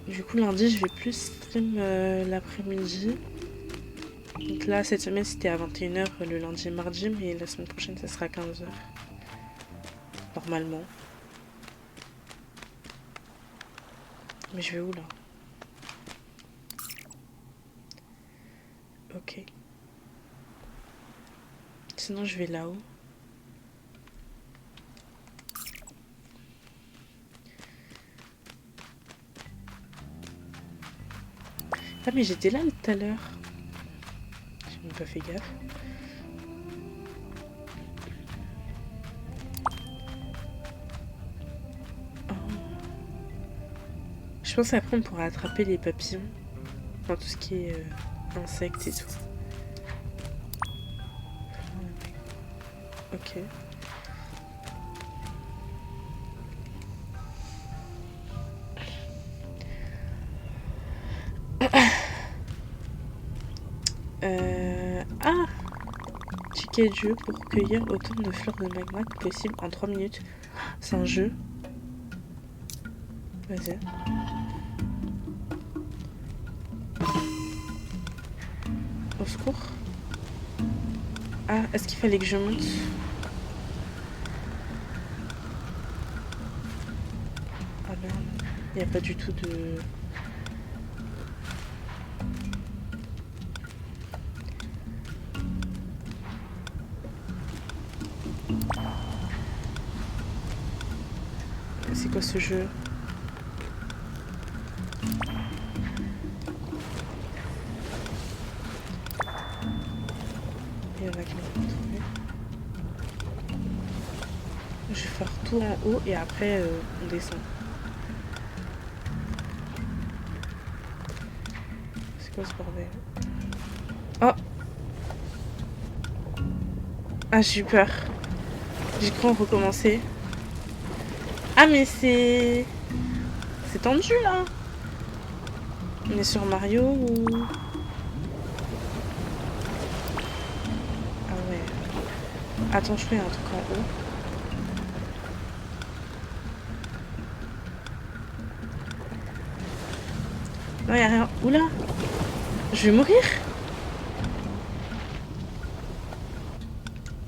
Du coup, lundi, je vais plus stream l'après-midi. Donc là, cette semaine, c'était à 21h le lundi et mardi, mais la semaine prochaine, ça sera à 15h. Normalement. Mais je vais où, là? Ok. Sinon, je vais là-haut. Ah, mais j'étais là tout à l'heure. J'ai même pas fait gaffe. Oh. Je pense qu'après, on pourra attraper les papillons. Enfin, tout ce qui est insectes et tout. Ok. Ah, ticket de jeu pour cueillir autant de fleurs de magma que possible en 3 minutes. C'est un jeu. Vas-y. Au secours. Ah, est-ce qu'il fallait que je monte? Ah merde. Il n'y a pas du tout de... C'est quoi ce jeu? Il y en a qui vont trouver. Je vais faire tout en haut et après on descend. C'est quoi ce bordel? Oh! Ah, j'ai eu peur. J'ai cru en recommencer. Ah, mais c'est... C'est tendu, là. On est sur Mario ou... Ah ouais. Attends, je fais un truc en haut. Non, y'a rien. Oula! Je vais mourir!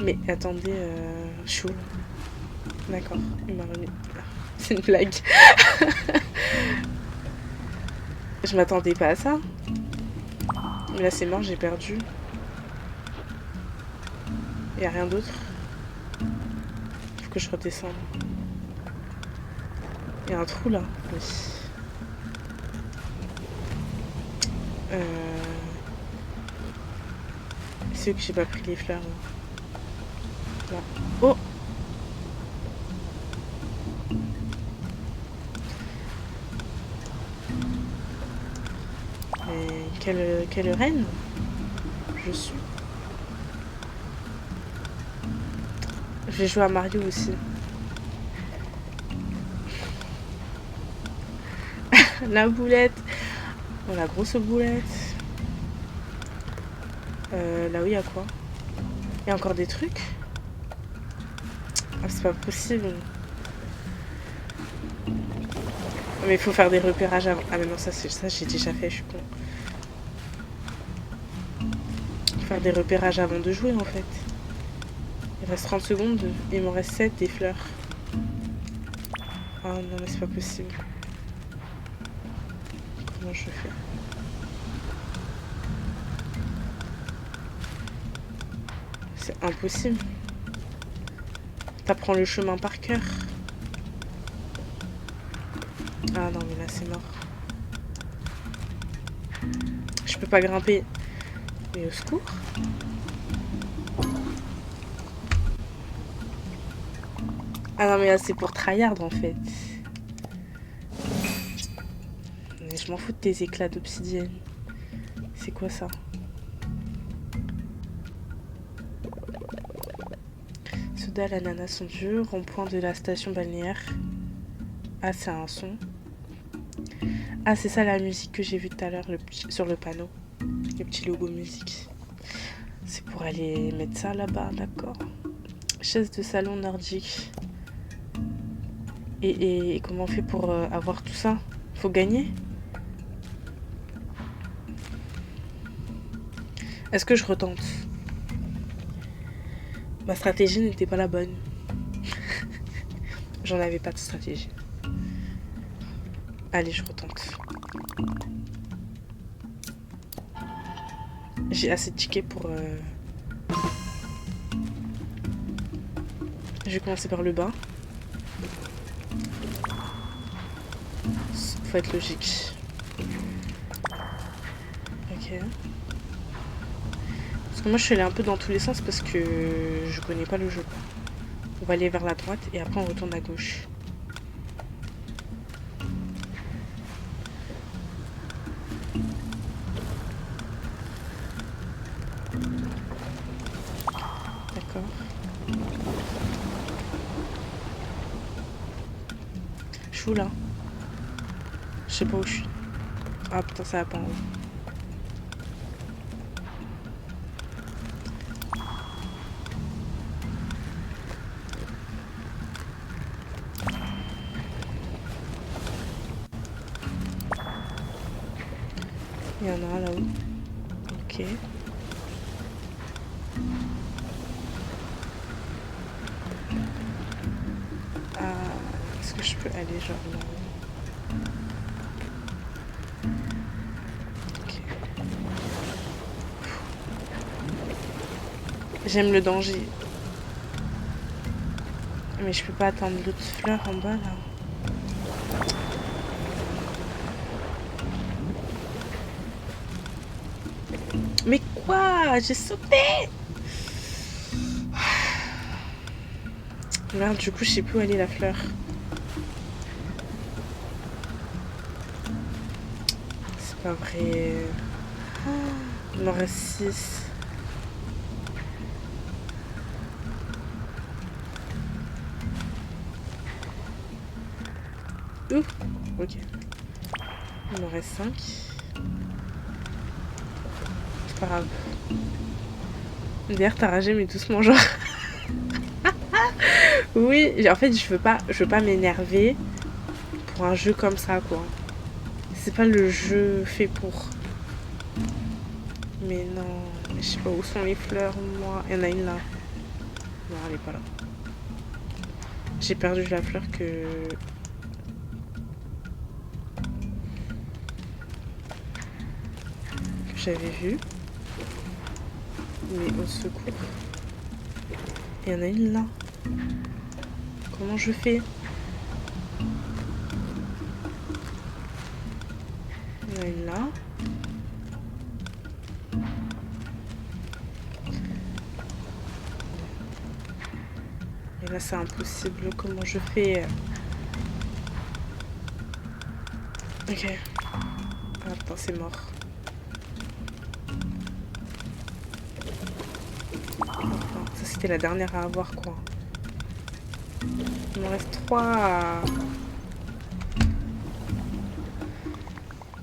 Mais attendez, je suis où? D'accord, il m'a remis. C'est une blague. Je m'attendais pas à ça. Mais là c'est mort, j'ai perdu. Y a rien d'autre. Faut que je redescende. Y a un trou là. Oui. C'est que j'ai pas pris les fleurs. Là. Oh! Mais quelle reine je suis. Je vais jouer à Mario aussi. La boulette. Oh, la grosse boulette. Là où il y a quoi? Il y a encore des trucs? Ah, c'est pas possible. Mais il faut faire des repérages avant. Ah mais non, ça j'ai déjà fait, je suis con. Faut faire des repérages avant de jouer en fait. Il reste 30 secondes, il m'en reste 7 des fleurs. Ah non mais c'est pas possible. Comment je fais? C'est impossible. T'apprends le chemin par cœur. Ah non mais là c'est mort. Je peux pas grimper. Mais au secours. Ah non mais là c'est pour tryhard en fait. Mais je m'en fous de tes éclats d'obsidienne. C'est quoi ça? Soda, l'ananas sont durs. Rond-point de la station balnéaire. Ah c'est un son. Ah c'est ça la musique que j'ai vue tout à l'heure sur le panneau. Le petit logo musique. C'est pour aller mettre ça là-bas, d'accord. Chaise de salon nordique. Et comment on fait pour avoir tout ça? Faut gagner? Est-ce que je retente? Ma stratégie n'était pas la bonne. J'en avais pas de stratégie. Allez, je retente. J'ai assez de tickets pour... Je vais commencer par le bas. Faut être logique. Ok. Parce que moi je suis allée un peu dans tous les sens parce que je connais pas le jeu. On va aller vers la droite et après on retourne à gauche. D'accord. Je suis où là? Je sais pas où je suis. Ah putain ça va pas en haut. Il y en a un là-haut. Ok. Ah, est-ce que je peux aller genre là-haut? Ok. J'aime le danger. Mais je peux pas atteindre l'autre fleur en bas là. Mais quoi? J'ai sauté! Merde, du coup, je sais plus où aller la fleur. C'est pas vrai. Il m'en reste 6. Ouh, ok. Il m'en reste 5. C'est pas grave. D'ailleurs, t'as ragé, mais doucement, genre. Oui, en fait, je veux pas m'énerver pour un jeu comme ça, quoi. C'est pas le jeu fait pour. Mais non, mais je sais pas où sont les fleurs, moi. Il y en a une là. Non, elle est pas là. J'ai perdu la fleur que j'avais vue. Mais au secours. Il y en a une là. Comment je fais? Il y en a une là. Et là c'est impossible. Comment je fais? Ok. Attends, c'est mort. Enfin, ça c'était la dernière à avoir quoi. Il m'en reste 3.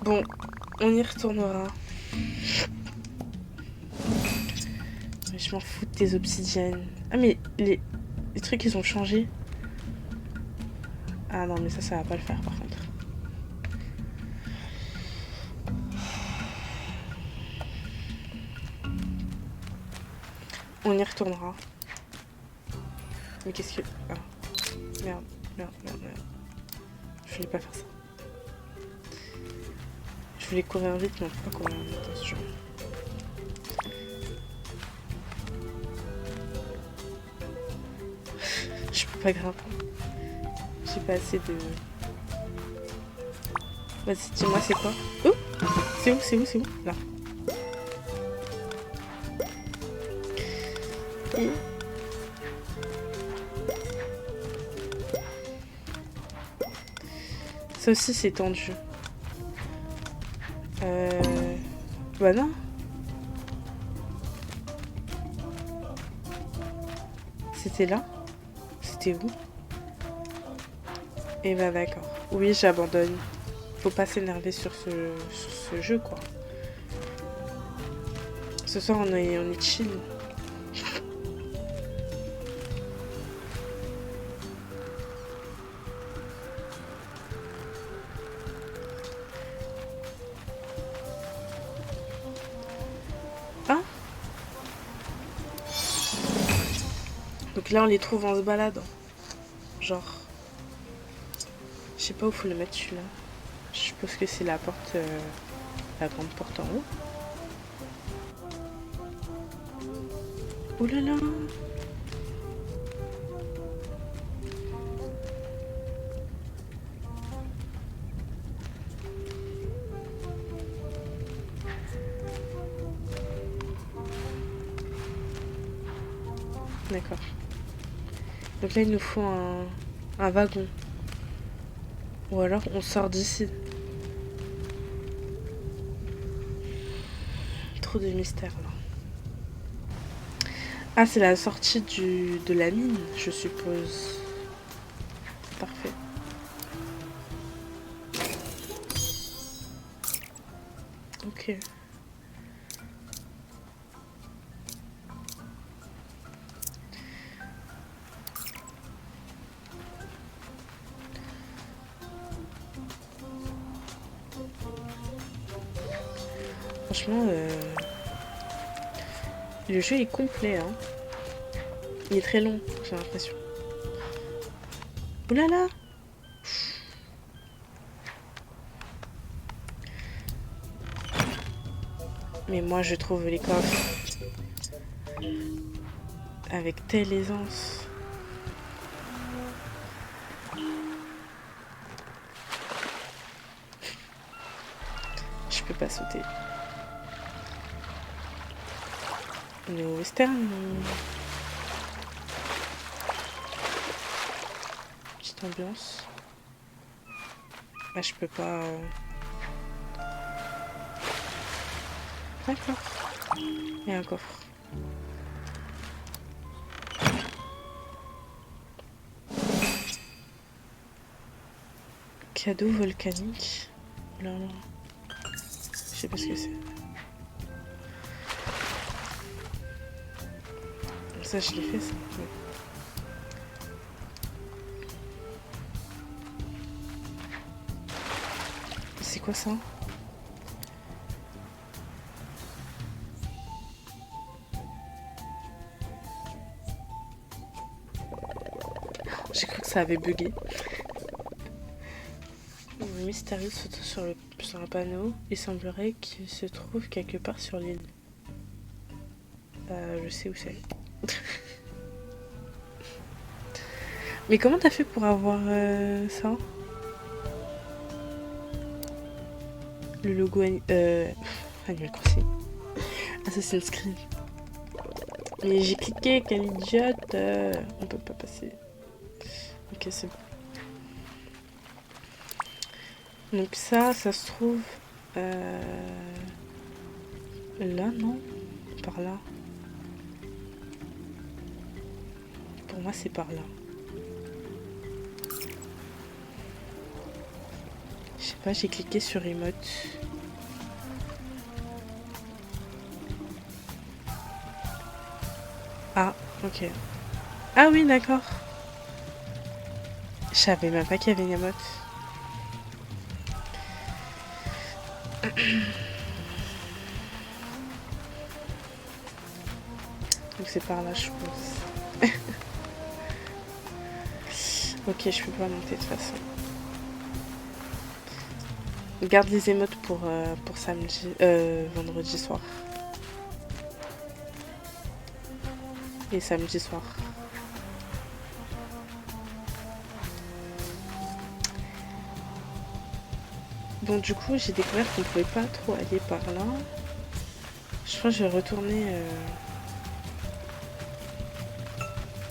Bon, on y retournera. Mais je m'en fous de tes obsidiennes. Ah mais les trucs ils ont changé. Ah non mais ça va pas le faire par contre. On y retournera. Mais qu'est-ce que... Ah. Merde. Je voulais pas faire ça. Je voulais courir vite, mais on peut pas courir vite dans ce jeu. Je peux pas grimper. J'ai pas assez de... Vas-y, dis-moi c'est quoi? Oh, c'est où? Là. Et... Ça aussi c'est tendu. Bah non. C'était là? C'était où? Et bah d'accord. Oui, j'abandonne. Faut pas s'énerver sur ce jeu quoi. Ce soir on est chill. Ah. Donc là on les trouve en se baladant. Genre. Je sais pas où faut le mettre celui-là. Je suppose que c'est la porte. La grande porte en haut. Oh là là. D'accord. Donc là il nous faut un wagon. Ou alors on sort d'ici. Trop de mystère là. Ah c'est la sortie de la mine je suppose. Parfait. Ok. Franchement, le jeu est complet. Hein. Il est très long, j'ai l'impression. Oulala! Mais moi, je trouve les coffres avec telle aisance. Je peux pas sauter. On est au western. Petite ambiance. Ah, je peux pas... D'accord. Il y a un coffre. Cadeau volcanique. Là, là. Je sais pas ce que c'est. Ça, je l'ai fait, ça. Ouais. C'est quoi ça? J'ai cru que ça avait bugué. Un mystérieux photo sur un panneau. Il semblerait qu'il se trouve quelque part sur l'île. Je sais où c'est. Mais comment t'as fait pour avoir ça? Le logo Animal Crossing. Assassin's Creed. Mais j'ai cliqué, quelle idiote. On peut pas passer. Ok, c'est bon. Donc ça se trouve... là, non? Par là. Pour moi, c'est par là. Je sais pas, j'ai cliqué sur Emote. Ah, ok. Ah oui, d'accord. Je savais même pas qu'il y avait une emote. Donc c'est par là, je pense. Ok, je peux pas monter de toute façon. Garde les émotes pour samedi, vendredi soir. Et samedi soir. Bon, du coup, j'ai découvert qu'on pouvait pas trop aller par là. Je crois que je vais retourner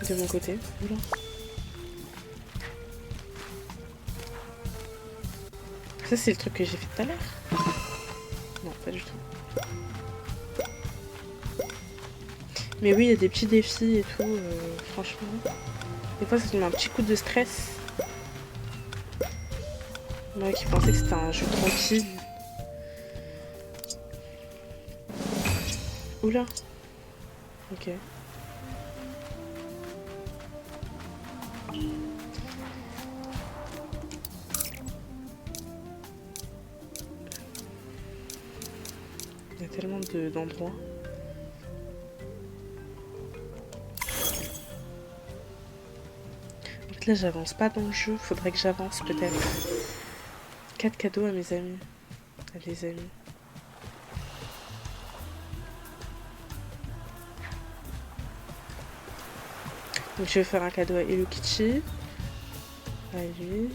de mon côté. Oula. Ça, c'est le truc que j'ai fait tout à l'heure. Non, pas du tout. Mais oui, il y a des petits défis et tout, franchement. Des fois, ça te met un petit coup de stress. Moi qui pensais que c'était un jeu tranquille. Oula. Ok. Il y a tellement d'endroits. En fait là j'avance pas dans le jeu, faudrait que j'avance peut-être. 4 cadeaux à mes amis. À des amis. Donc je vais faire un cadeau à Hello Kitty. À lui.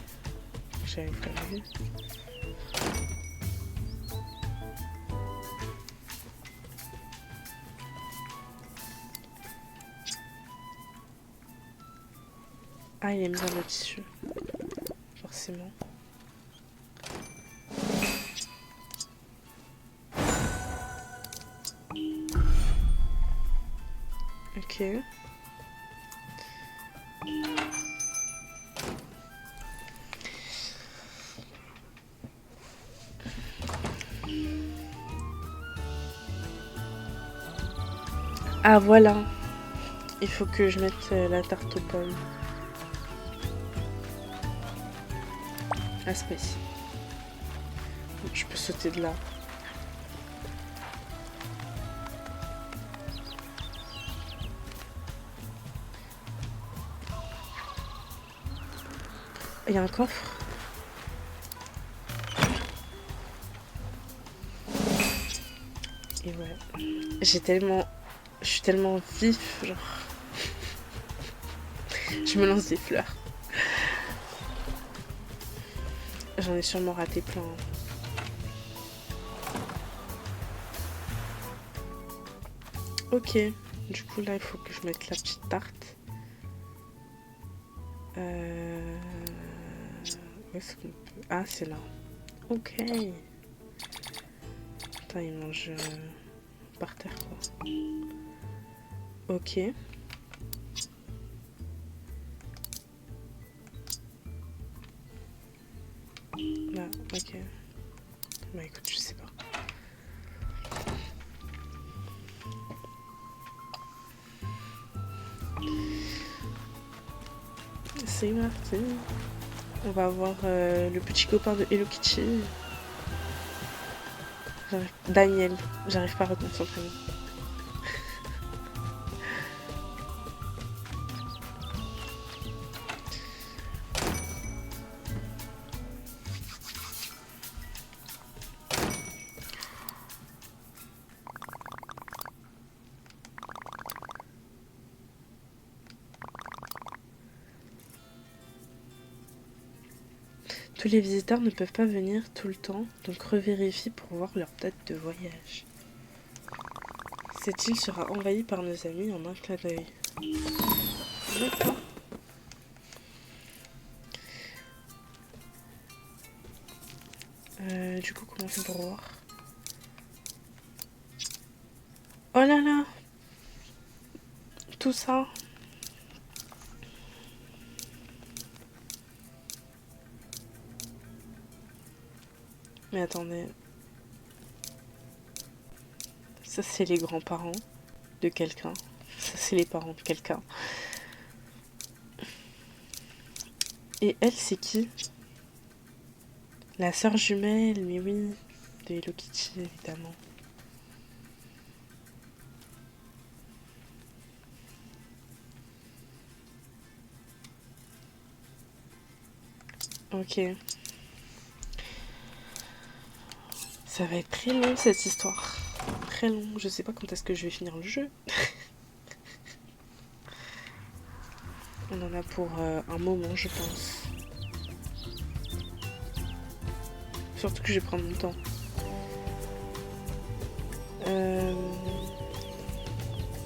J'arrive à lui. Ah, il aime bien le tissu. Forcément. Ok. Ah voilà. Il faut que je mette la tarte aux pommes. Ah, c'est pas ici. Je peux sauter de là. Il y a un coffre. Et ouais. Je suis tellement vif, genre. Je me lance des fleurs. J'en ai sûrement raté plein. Ok. Du coup, là, il faut que je mette la petite tarte. Où est-ce qu'on peut... Ah, c'est là. Ok. Putain, il mange par terre, quoi. Ok. Là, ok. Bah écoute, je sais pas. C'est parti. On va voir le petit copain de Hello Kitty. Daniel. J'arrive pas à retenir son prénom. Tous les visiteurs ne peuvent pas venir tout le temps, donc revérifie pour voir leur date de voyage. Cette île sera envahie par nos amis en un clin d'œil. D'accord. Du coup, comment on fait pour voir? Oh là là! Tout ça! Mais attendez. Ça, c'est les grands-parents de quelqu'un. Ça, c'est les parents de quelqu'un. Et elle, c'est qui? La sœur jumelle, mais oui. De Hello Kitty, évidemment. Ok. Ça va être très long, cette histoire. Très long. Je sais pas quand est-ce que je vais finir le jeu. On en a pour un moment, je pense. Surtout que je vais prendre mon temps.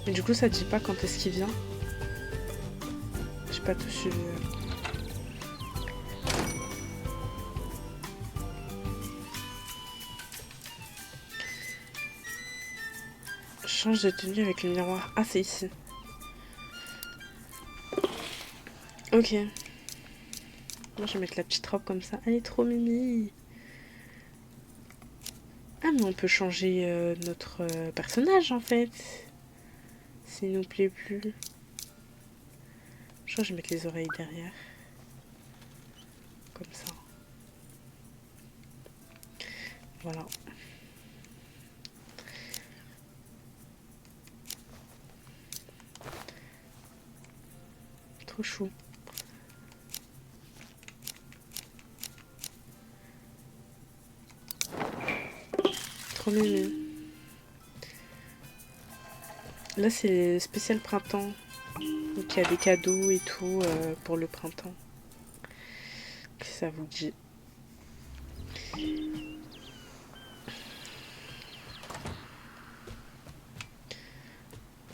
Mais du coup, ça dit pas quand est-ce qu'il vient. J'ai pas tout suivi. Change de tenue avec le miroir. Ah, c'est ici. Ok. Moi, je vais mettre la petite robe comme ça. Elle est trop mimi. Ah, mais on peut changer notre personnage, en fait. S'il nous plaît plus. Je crois que je vais mettre les oreilles derrière. Comme ça. Voilà. Trop chou. Trop mimi. Là, c'est spécial printemps. Donc, il y a des cadeaux et tout pour le printemps. Si ça vous dit.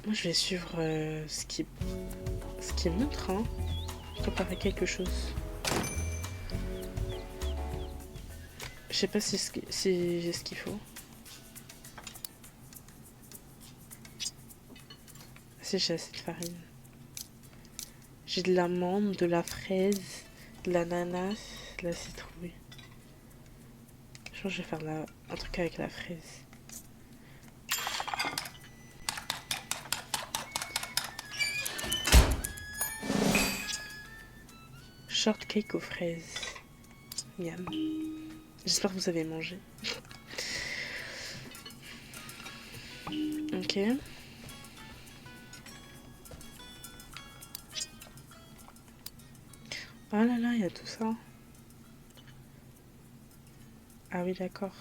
Moi, je vais suivre ce qui montre. Hein. Préparer quelque chose. Je sais pas si j'ai ce qu'il faut. Si j'ai assez de farine. J'ai de l'amande, de la fraise, de l'ananas, de la citrouille. Je pense que je vais faire un truc avec la fraise. Shortcake aux fraises. Miam. J'espère que vous avez mangé. Ok. Oh là là, il y a tout ça. Ah oui, d'accord.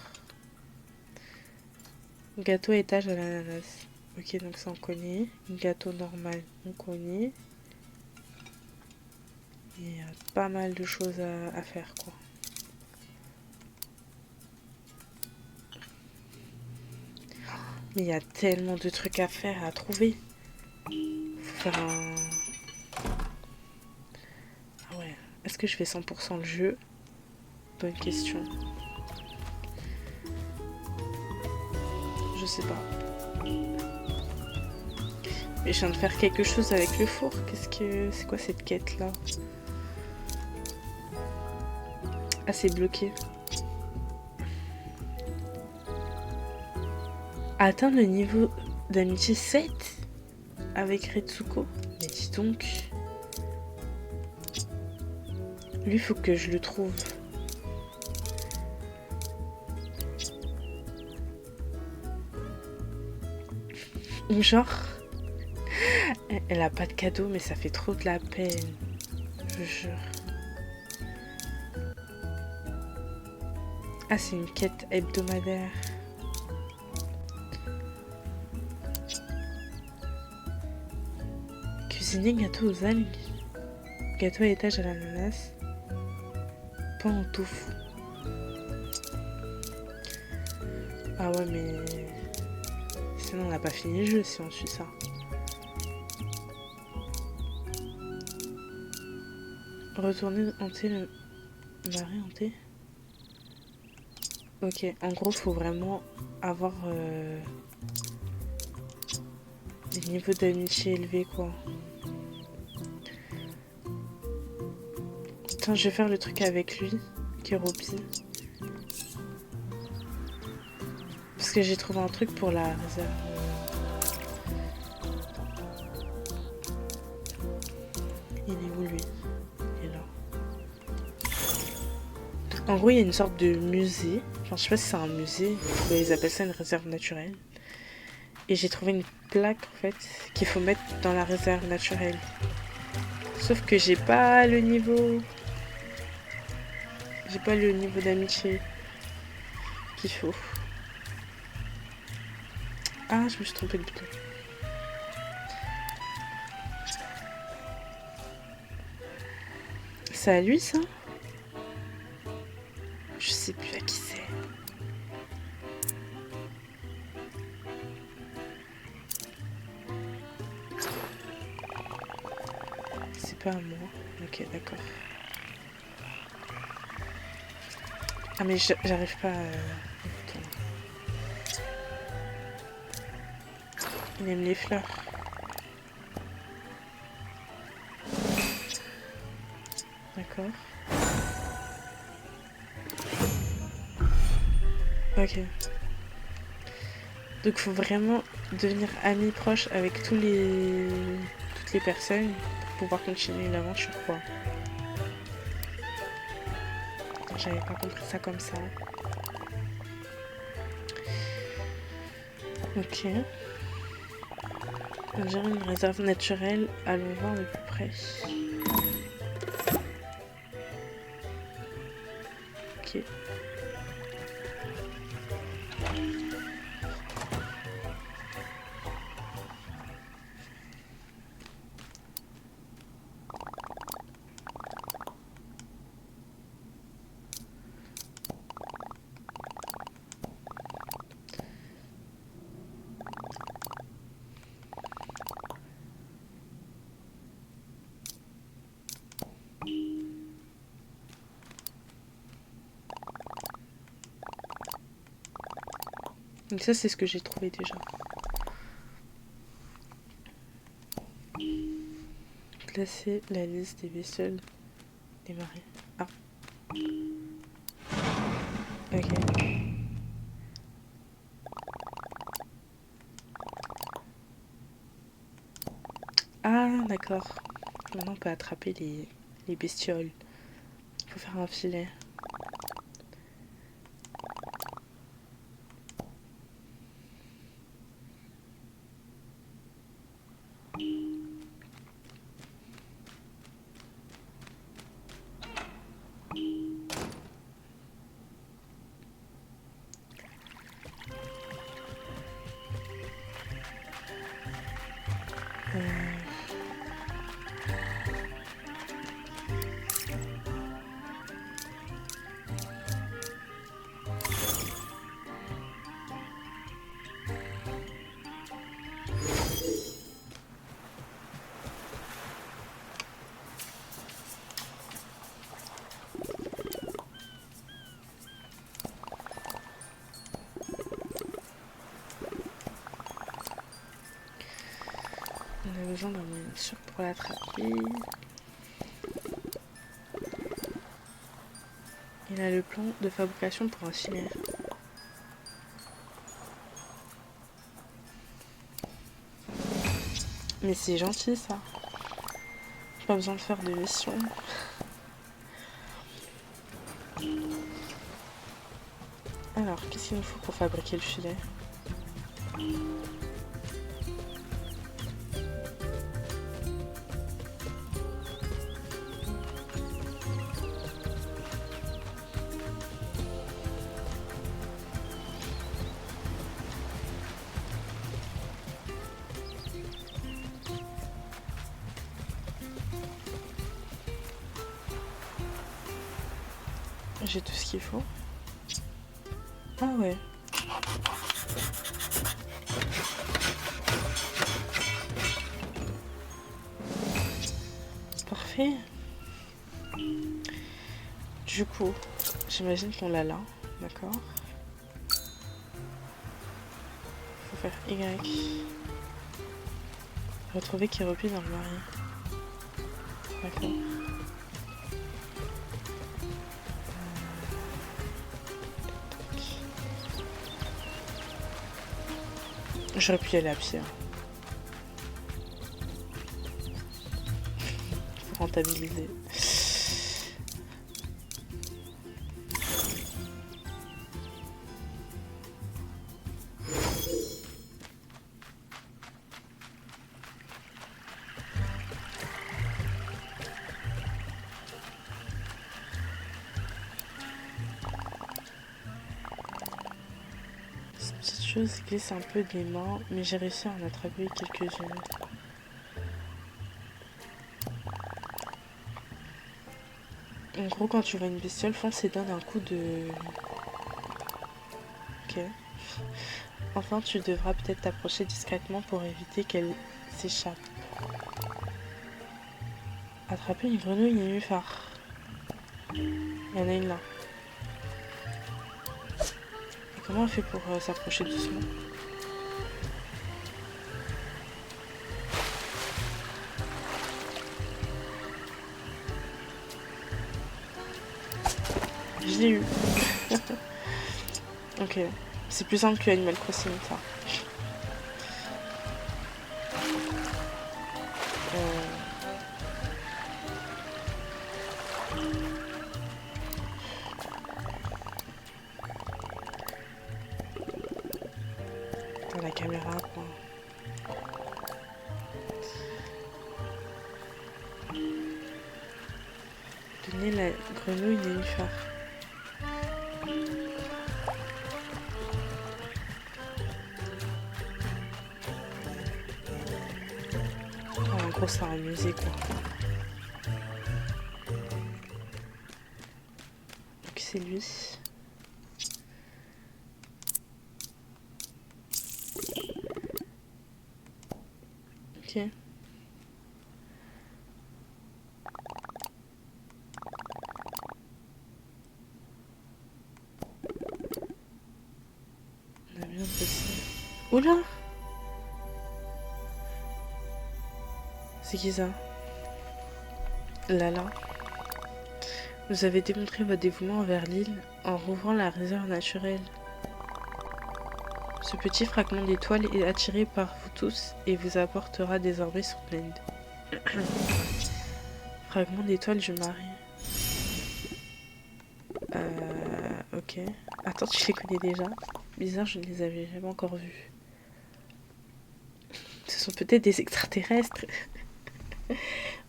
Gâteau à étage à l'ananas. Ok, donc ça on connaît. Gâteau normal, on connaît. Il y a pas mal de choses à faire, quoi. Mais il y a tellement de trucs à faire, à trouver. Faut faire un... Ah ouais. Est-ce que je fais 100% le jeu? Bonne question. Je sais pas. Mais je viens de faire quelque chose avec le four. C'est quoi cette quête là? Ah, c'est bloqué. Atteindre le niveau d'amitié 7 avec Retsuko. Mais dis donc. Lui, faut que je le trouve. Genre, elle a pas de cadeau, mais ça fait trop de la peine. Je jure. Ah, c'est une quête hebdomadaire. Cuisiner gâteau aux algues. Gâteau à étage à l'ananas. pas en tofu. Ah ouais, mais... Sinon, on n'a pas fini le jeu si on suit ça. Retourner hanter le marais hanté. Ok, en gros, faut vraiment avoir des niveaux d'amitié élevés, quoi. Attends, je vais faire le truc avec lui, Kéropi. Parce que j'ai trouvé un truc pour la réserve. Il est où, lui? Il est là. En gros, il y a une sorte de musée. Enfin, je sais pas si c'est un musée, mais ils appellent ça une réserve naturelle. Et j'ai trouvé une plaque, en fait, qu'il faut mettre dans la réserve naturelle. Sauf que j'ai pas le niveau... J'ai pas le niveau d'amitié qu'il faut. Ah, je me suis trompée de bouton. C'est à lui, ça? Je sais plus à qui c'est. C'est pas à moi. Ok, d'accord. Ah, mais j'arrive pas à... Il aime les fleurs. D'accord. Ok. Donc faut vraiment devenir ami proche avec toutes les personnes pour pouvoir continuer l'aventure, quoi. J'avais pas compris ça comme ça. Ok. On dirait une réserve naturelle. Allons voir de plus près. Ok. Donc ça, c'est ce que j'ai trouvé déjà. Classer la liste des bestioles des marées. Ah. Ok. Ah, d'accord. Maintenant, on peut attraper les bestioles. Il faut faire un filet. On a besoin d'un moyen sûr pour l'attraper. Il a le plan de fabrication pour un filet. Mais c'est gentil ça. Pas besoin de faire de mission. Alors, qu'est-ce qu'il nous faut pour fabriquer le filet? J'ai tout ce qu'il faut. Ah ouais. Parfait. Du coup, j'imagine qu'on l'a là. D'accord. Faut faire Y. Retrouver Kéropi dans le mari. D'accord. J'aurais pu y aller à pied. Faut rentabiliser. Cette petite chose glisse un peu des mains, mais j'ai réussi à en attraper quelques-unes. En gros, quand tu vois une bestiole, fonce et donne un coup de... Ok. Enfin, tu devras peut-être t'approcher discrètement pour éviter qu'elle s'échappe. Attraper une grenouille nénuphar. Il y en a une là. Et comment on fait pour s'approcher doucement? Je l'ai eu. Ok. C'est plus simple que Animal Crossing, ça. Dans la caméra, quoi. Donner la grenouille nénuphar. En gros, c'est un musée, quoi. Donc, c'est lui. Ok. On a bien bossé. Oula! C'est qui ça? Lala. Vous avez démontré votre dévouement envers l'île en rouvrant la réserve naturelle. Ce petit fragment d'étoile est attiré par vous tous et vous apportera désormais son aide. Fragment d'étoile du mari. Ok. Attends, tu les connais déjà? Bizarre, je ne les avais jamais encore vus. Ce sont peut-être des extraterrestres.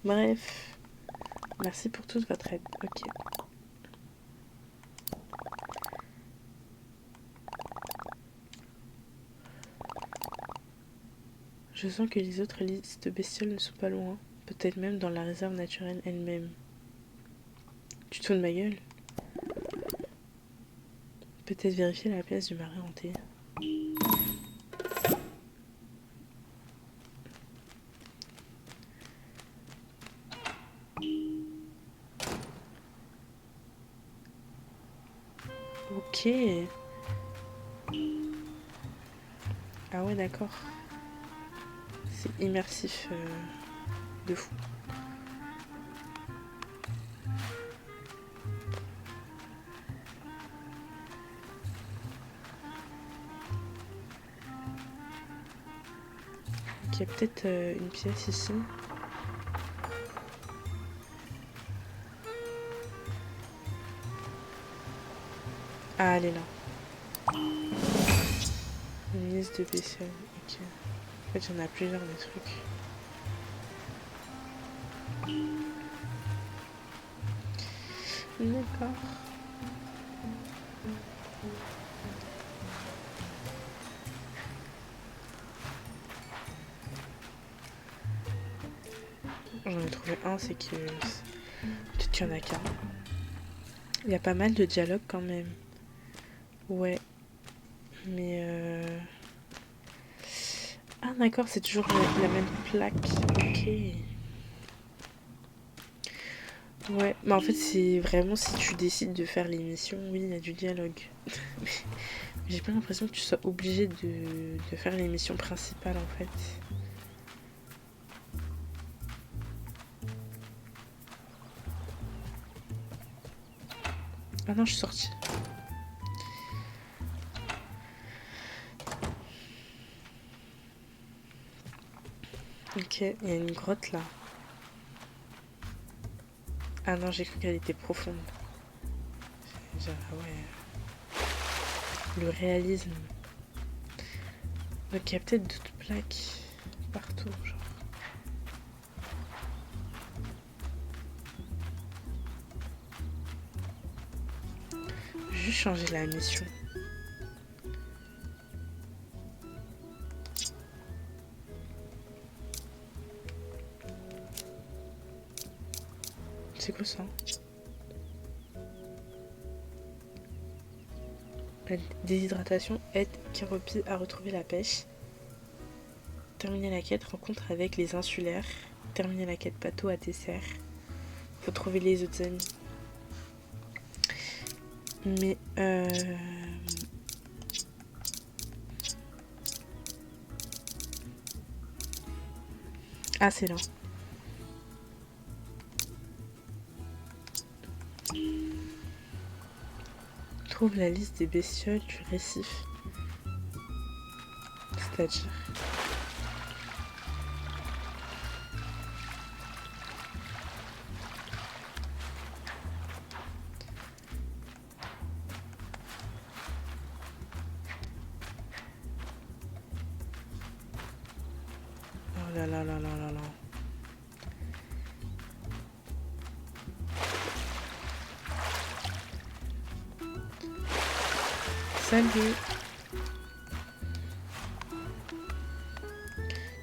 Bref. Merci pour toute votre aide. Ok. Je sens que les autres listes de bestioles ne sont pas loin. Peut-être même dans la réserve naturelle elle-même. Tu te fous de ma gueule? Peut-être vérifier la pièce du mari hanté. Ok. Ah ouais, d'accord. C'est immersif de fou. Il y a peut-être une pièce ici. Ah, elle est là. Une liste de bestioles. Ok. En fait, il y en a plusieurs des trucs. D'accord. J'en ai trouvé un, c'est que... Peut-être qu'il y en a qu'un. Il y a pas mal de dialogues quand même. Ouais, mais ah d'accord, c'est toujours la même plaque. Ok. Ouais, mais en fait c'est vraiment si tu décides de faire l'émission, oui, il y a du dialogue. Mais j'ai pas l'impression que tu sois obligé de faire l'émission principale en fait. Ah non, je suis sortie. Ok, il y a une grotte là. Ah non, j'ai cru qu'elle était profonde. Genre, ah ouais, le réalisme. Donc il y a peut-être d'autres plaques partout, genre. Je vais juste changer la mission. C'est quoi ça? La déshydratation aide Keropi à retrouver la pêche. Terminer la quête rencontre avec les insulaires. Terminer la quête bateau à dessert. Faut trouver les autres amis. Mais ah, c'est là. Trouve la liste des bestioles du récif. C'est-à-dire. Oh là là là là là là. Salut.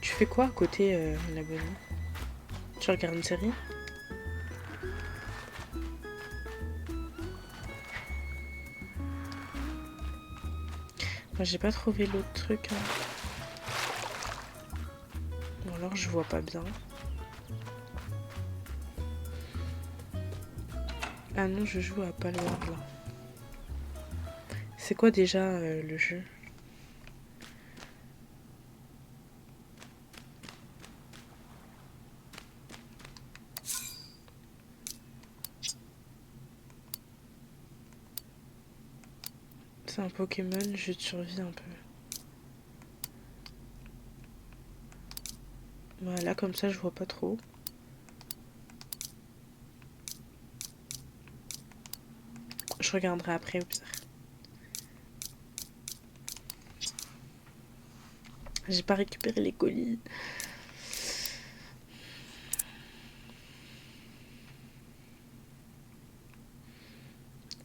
Tu fais quoi à côté, mon abonné? Tu regardes une série? Moi, j'ai pas trouvé l'autre truc. Hein. Ou alors, je vois pas bien. Ah non, je joue à Palworld là. C'est quoi déjà le jeu? C'est un Pokémon, jeu de survie un peu. Voilà, comme ça je vois pas trop. Je regarderai après au pire. J'ai pas récupéré les colis.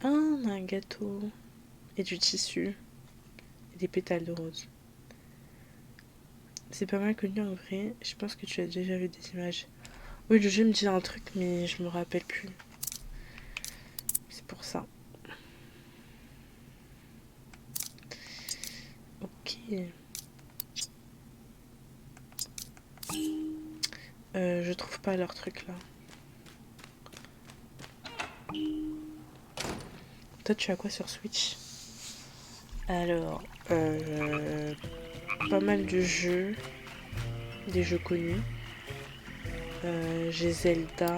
Ah, on a un gâteau. Et du tissu. Et des pétales de rose. C'est pas mal connu en vrai. Je pense que tu as déjà vu des images. Oui, le jeu me dit un truc, mais je me rappelle plus. C'est pour ça. Ok. Je trouve pas leur truc là. Toi, tu as quoi sur Switch? Alors, pas mal de jeux. Des jeux connus. J'ai Zelda.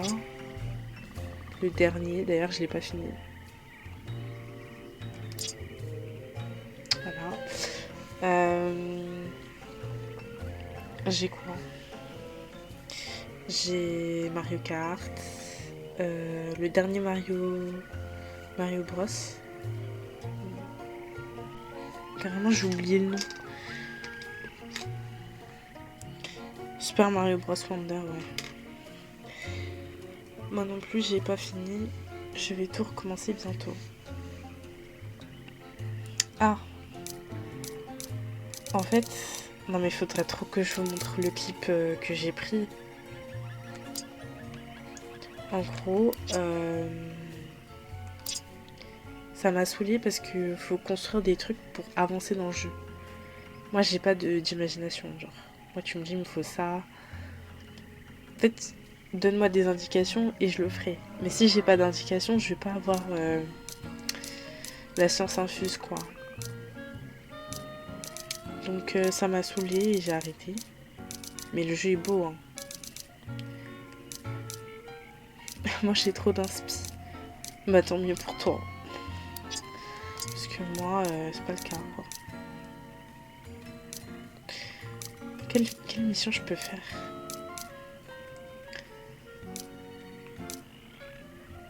Le dernier, d'ailleurs, je l'ai pas fini. Voilà. J'ai quoi? J'ai Mario Kart. Le dernier Mario Bros. Carrément, j'ai oublié le nom. Super Mario Bros. Wonder, ouais. Moi non plus, j'ai pas fini. Je vais tout recommencer bientôt. Ah, en fait, non mais faudrait trop que je vous montre le clip que j'ai pris. En gros, Ça m'a saoulée parce qu'il faut construire des trucs pour avancer dans le jeu. Moi, j'ai pas d'imagination, genre. Moi, tu me dis, il me faut ça. En fait, donne-moi des indications et je le ferai. Mais si j'ai pas d'indications, je vais pas avoir la science infuse, quoi. Donc, ça m'a saoulée et j'ai arrêté. Mais le jeu est beau, hein. Moi, j'ai trop d'inspi. Bah, tant mieux pour toi. Parce que moi, c'est pas le cas, quoi. Quelle mission je peux faire?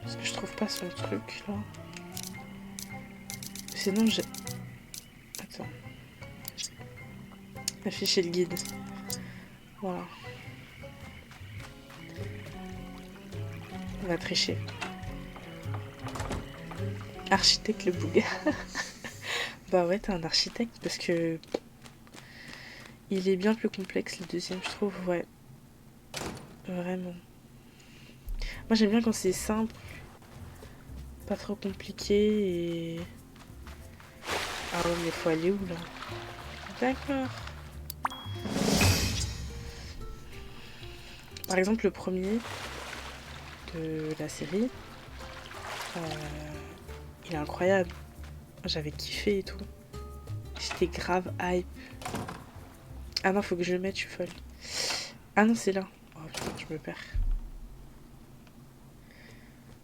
Parce que je trouve pas son truc, là. Sinon, j'ai... Attends. Afficher le guide. Voilà. On va tricher. Architecte le bouga. Bah ouais, t'es un architecte parce que... Il est bien plus complexe le deuxième, je trouve, ouais. Vraiment. Moi j'aime bien quand c'est simple, pas trop compliqué et... Ah ouais, mais faut aller où là? D'accord. Par exemple, le premier de la série, il est incroyable. J'avais kiffé et tout. J'étais grave hype. Ah non, faut que je le mette, je suis folle. Ah non, c'est là. Oh putain, je me perds.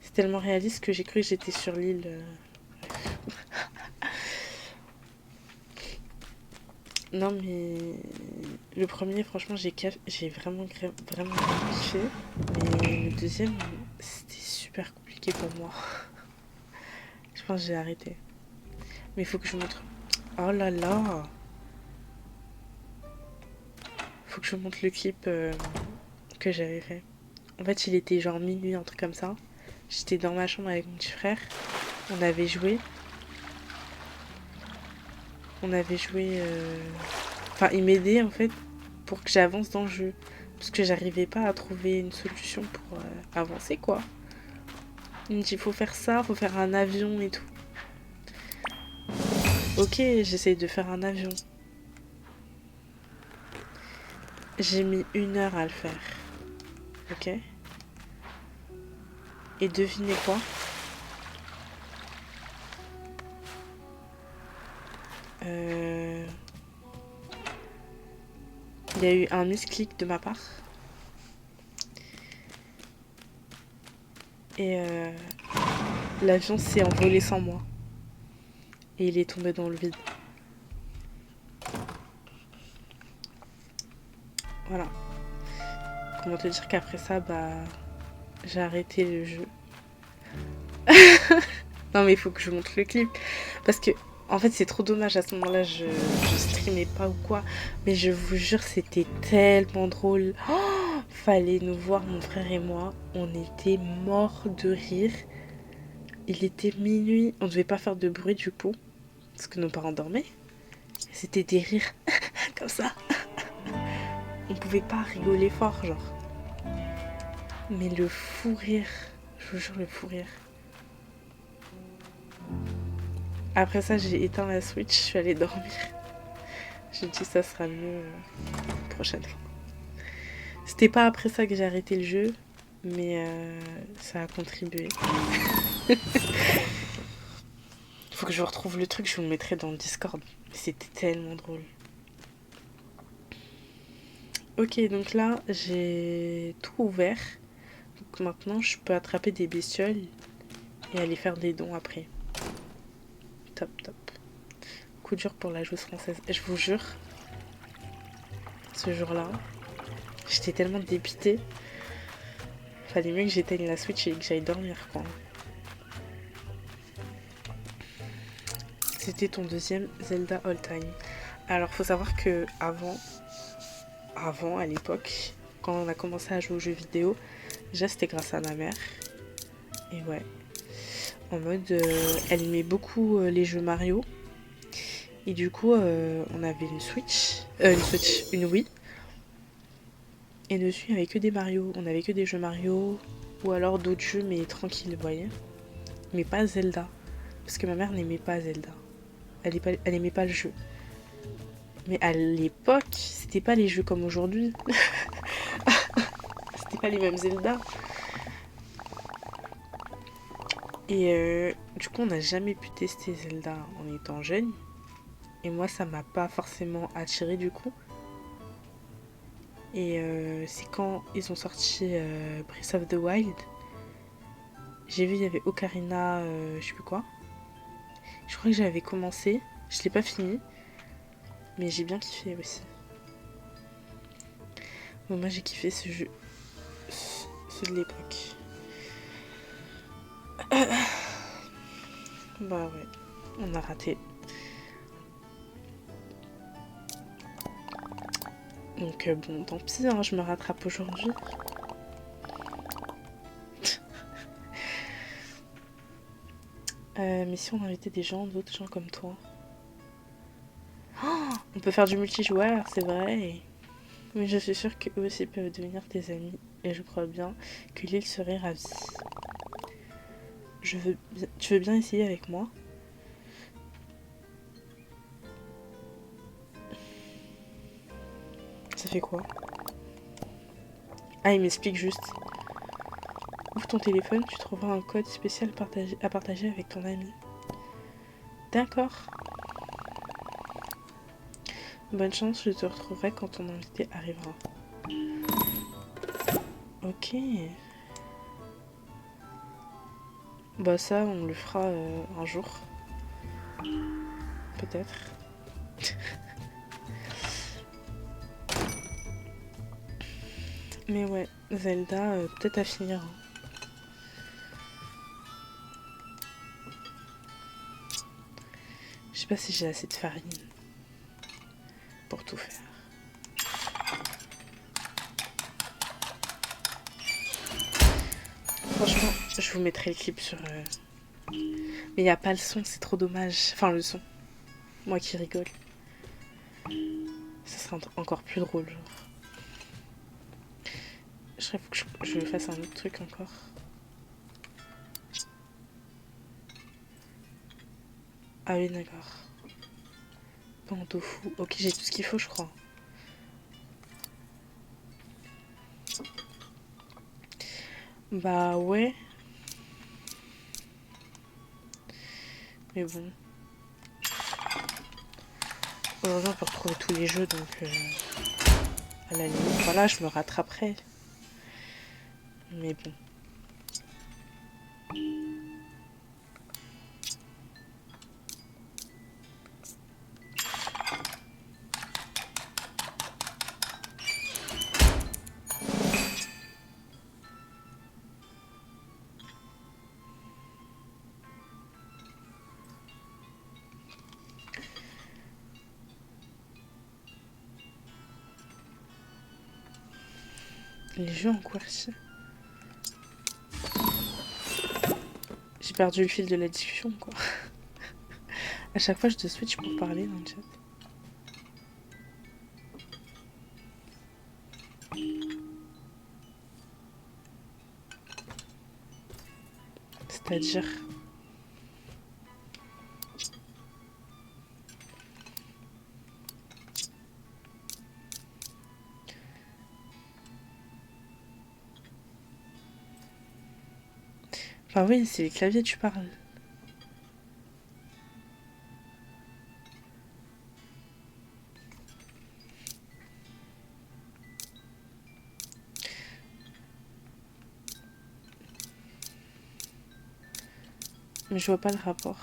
C'est tellement réaliste que j'ai cru que j'étais sur l'île. Non mais le premier franchement j'ai vraiment kiffé. Mais le deuxième c'était super compliqué pour moi. Je pense que j'ai arrêté. Mais il faut que je montre. Oh là là. Faut que je montre le clip que j'avais fait. En fait il était genre minuit, un truc comme ça. J'étais dans ma chambre avec mon petit frère. On avait joué. Enfin, il m'aidait en fait pour que j'avance dans le jeu. Parce que j'arrivais pas à trouver une solution pour avancer, quoi. Il me dit, faut faire ça, faut faire un avion et tout. Ok, j'essaye de faire un avion. J'ai mis 1 heure à le faire. Ok. Et devinez quoi? Il y a eu un misclick de ma part. Et l'avion s'est envolé sans moi. Et il est tombé dans le vide. Voilà. Comment te dire qu'après ça, bah... J'ai arrêté le jeu. Non mais il faut que je montre le clip. Parce que, en fait, c'est trop dommage. À ce moment-là, je streamais pas ou quoi. Mais je vous jure, c'était tellement drôle. Oh, fallait nous voir, mon frère et moi. On était morts de rire. Il était minuit. On devait pas faire de bruit du coup. Parce que nos parents dormaient. C'était des rires comme ça. On pouvait pas rigoler fort, genre. Mais le fou rire. Je vous jure, le fou rire. Après ça, j'ai éteint la Switch, je suis allée dormir. J'ai dit ça sera mieux prochaine fois. C'était pas après ça que j'ai arrêté le jeu, mais ça a contribué. Faut que je retrouve le truc, je vous le mettrai dans le Discord. C'était tellement drôle. Ok, donc là, j'ai tout ouvert. Donc maintenant, je peux attraper des bestioles et aller faire des dons après. Top, top. Coup dur pour la joueuse française. Et je vous jure, ce jour-là, j'étais tellement dépitée. Fallait mieux que j'éteigne la Switch et que j'aille dormir, quoi. C'était ton deuxième Zelda All Time. Alors, faut savoir que avant, à l'époque, quand on a commencé à jouer aux jeux vidéo, déjà c'était grâce à ma mère. Et ouais. En mode, elle aimait beaucoup les jeux Mario. Et du coup, on avait une Wii. Et dessus, il n'y avait que des Mario. On avait que des jeux Mario. Ou alors d'autres jeux, mais tranquilles, vous voyez. Mais pas Zelda. Parce que ma mère n'aimait pas Zelda. Elle aimait pas le jeu. Mais à l'époque, c'était pas les jeux comme aujourd'hui. C'était pas les mêmes Zelda. Et du coup, on n'a jamais pu tester Zelda en étant jeune. Et moi, ça m'a pas forcément attiré du coup. Et c'est quand ils ont sorti Breath of the Wild. J'ai vu, il y avait Ocarina, je sais plus quoi. Je crois que j'avais commencé. Je l'ai pas fini. Mais j'ai bien kiffé aussi. Bon, moi, j'ai kiffé ce jeu. Ceux de l'époque. Bah ouais, on a raté. Donc bon, tant pis, hein, je me rattrape aujourd'hui. Mais si on invitait des gens, d'autres gens comme toi. Oh, on peut faire du multijoueur, c'est vrai. Mais je suis sûre qu'eux aussi peuvent devenir tes amis. Et je crois bien que l'île serait ravie. Tu veux bien essayer avec moi? Ça fait quoi? Ah, il m'explique juste. Ouvre ton téléphone, tu trouveras un code spécial à partager avec ton ami. D'accord. Bonne chance, je te retrouverai quand ton invité arrivera. Ok. Bah ça, on le fera un jour. Peut-être. Mais ouais, Zelda, peut-être à finir. Hein. Je sais pas si j'ai assez de farine pour tout faire. Franchement, je vous mettrai le clip sur... Mais y a pas le son, c'est trop dommage. Enfin, le son. Moi qui rigole. Ça sera encore plus drôle, genre. Je rêve que je fasse un autre truc encore. Ah oui, d'accord. Pan tofu. Ok, j'ai tout ce qu'il faut, je crois. Bah ouais. Mais bon. Aujourd'hui, on peut retrouver tous les jeux, donc... à la limite, voilà, je me rattraperai. Mais bon. Les jeux en QWERTY. J'ai perdu le fil de la discussion, quoi. À chaque fois, je te switch pour parler dans le chat. C'est-à-dire... Enfin oui, c'est les claviers, tu parles. Mais je vois pas le rapport.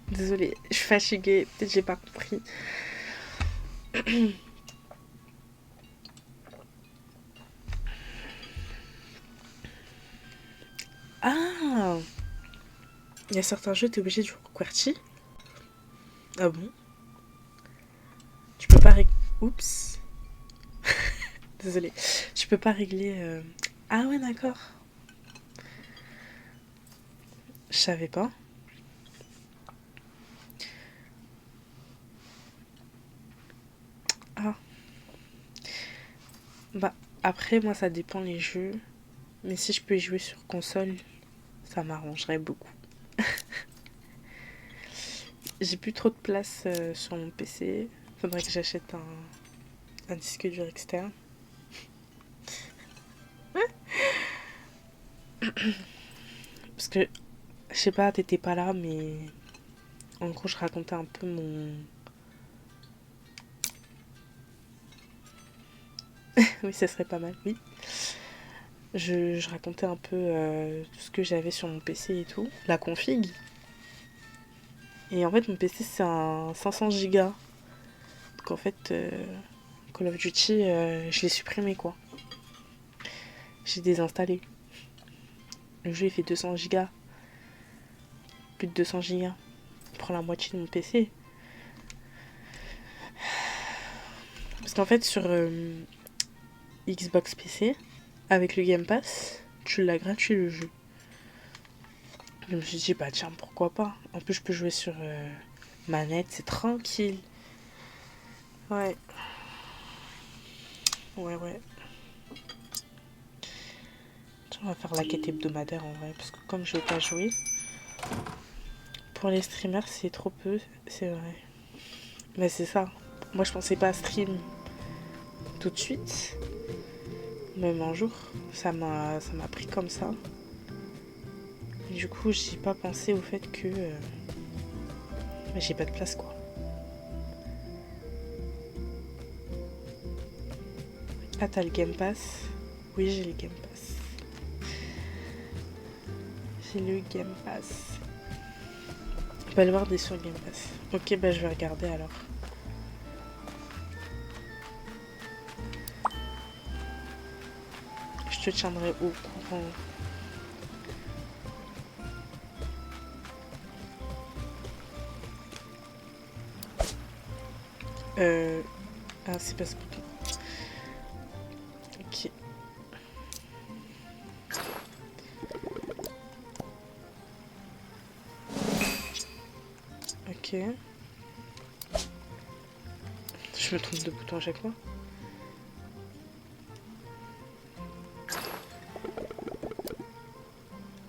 Désolée, je suis fatiguée. Peut-être j'ai pas compris. Ah, il y a certains jeux, t'es obligé de jouer au QWERTY. Ah bon? Tu peux pas régler... Oups. Désolée. Tu peux pas régler... Ah ouais, d'accord. Je savais pas. Ah. Bah, après, moi, ça dépend les jeux. Mais si je peux y jouer sur console, ça m'arrangerait beaucoup. j'ai plus trop de place sur mon PC. Faudrait que j'achète un disque dur externe. Parce que, je sais pas, t'étais pas là, mais en gros, je racontais un peu mon... Oui, ça serait pas mal, oui. Je racontais un peu tout ce que j'avais sur mon PC et tout. La config. Et en fait, mon PC, c'est un 500 Go. Donc en fait, Call of Duty, je l'ai supprimé, quoi. J'ai désinstallé. Le jeu, il fait 200 Go. Plus de 200 Go. Il prend la moitié de mon PC. Parce qu'en fait, sur Xbox PC, avec le Game Pass, tu l'as gratuit le jeu. Je me suis dit, bah tiens, pourquoi pas. En plus, je peux jouer sur manette, c'est tranquille. Ouais. Ouais. Tiens, on va faire la quête hebdomadaire en vrai. Parce que comme je vais pas jouer, pour les streamers, c'est trop peu, c'est vrai. Mais c'est ça. Moi, je pensais pas stream tout de suite. Même un jour, ça m'a pris comme ça. Et du coup, j'ai pas pensé au fait que j'ai pas de place, quoi. Ah, t'as le Game Pass? Oui, j'ai le Game Pass. J'ai le Game Pass. Je vais le voir des sur Game Pass. Ok, bah je vais regarder alors. Je te tiendrai au courant. Ah, c'est parce que... Ok. Ok. Je me trompe de bouton à chaque fois.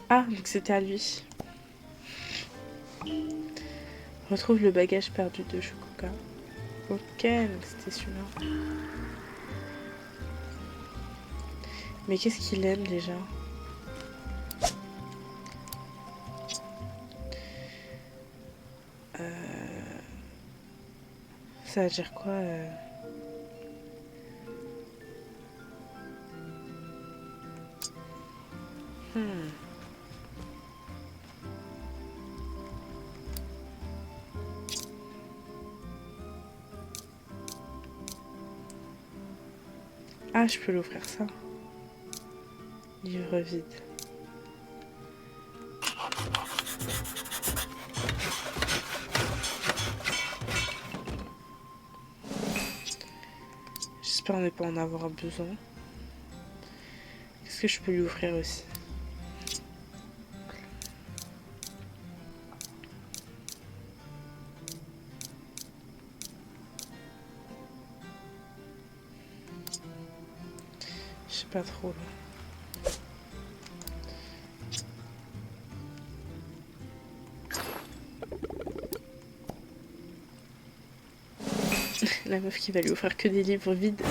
Ah, donc c'était à lui. Retrouve le bagage perdu de Chococa. Ok, donc c'était celui-là. Mais qu'est-ce qu'il aime déjà? Ça veut dire quoi Hmm. Ah, je peux l'offrir ça. Livre vide. J'espère ne pas en avoir besoin. Qu'est-ce que je peux lui offrir aussi? Je sais pas trop là. La meuf qui va lui offrir que des livres vides.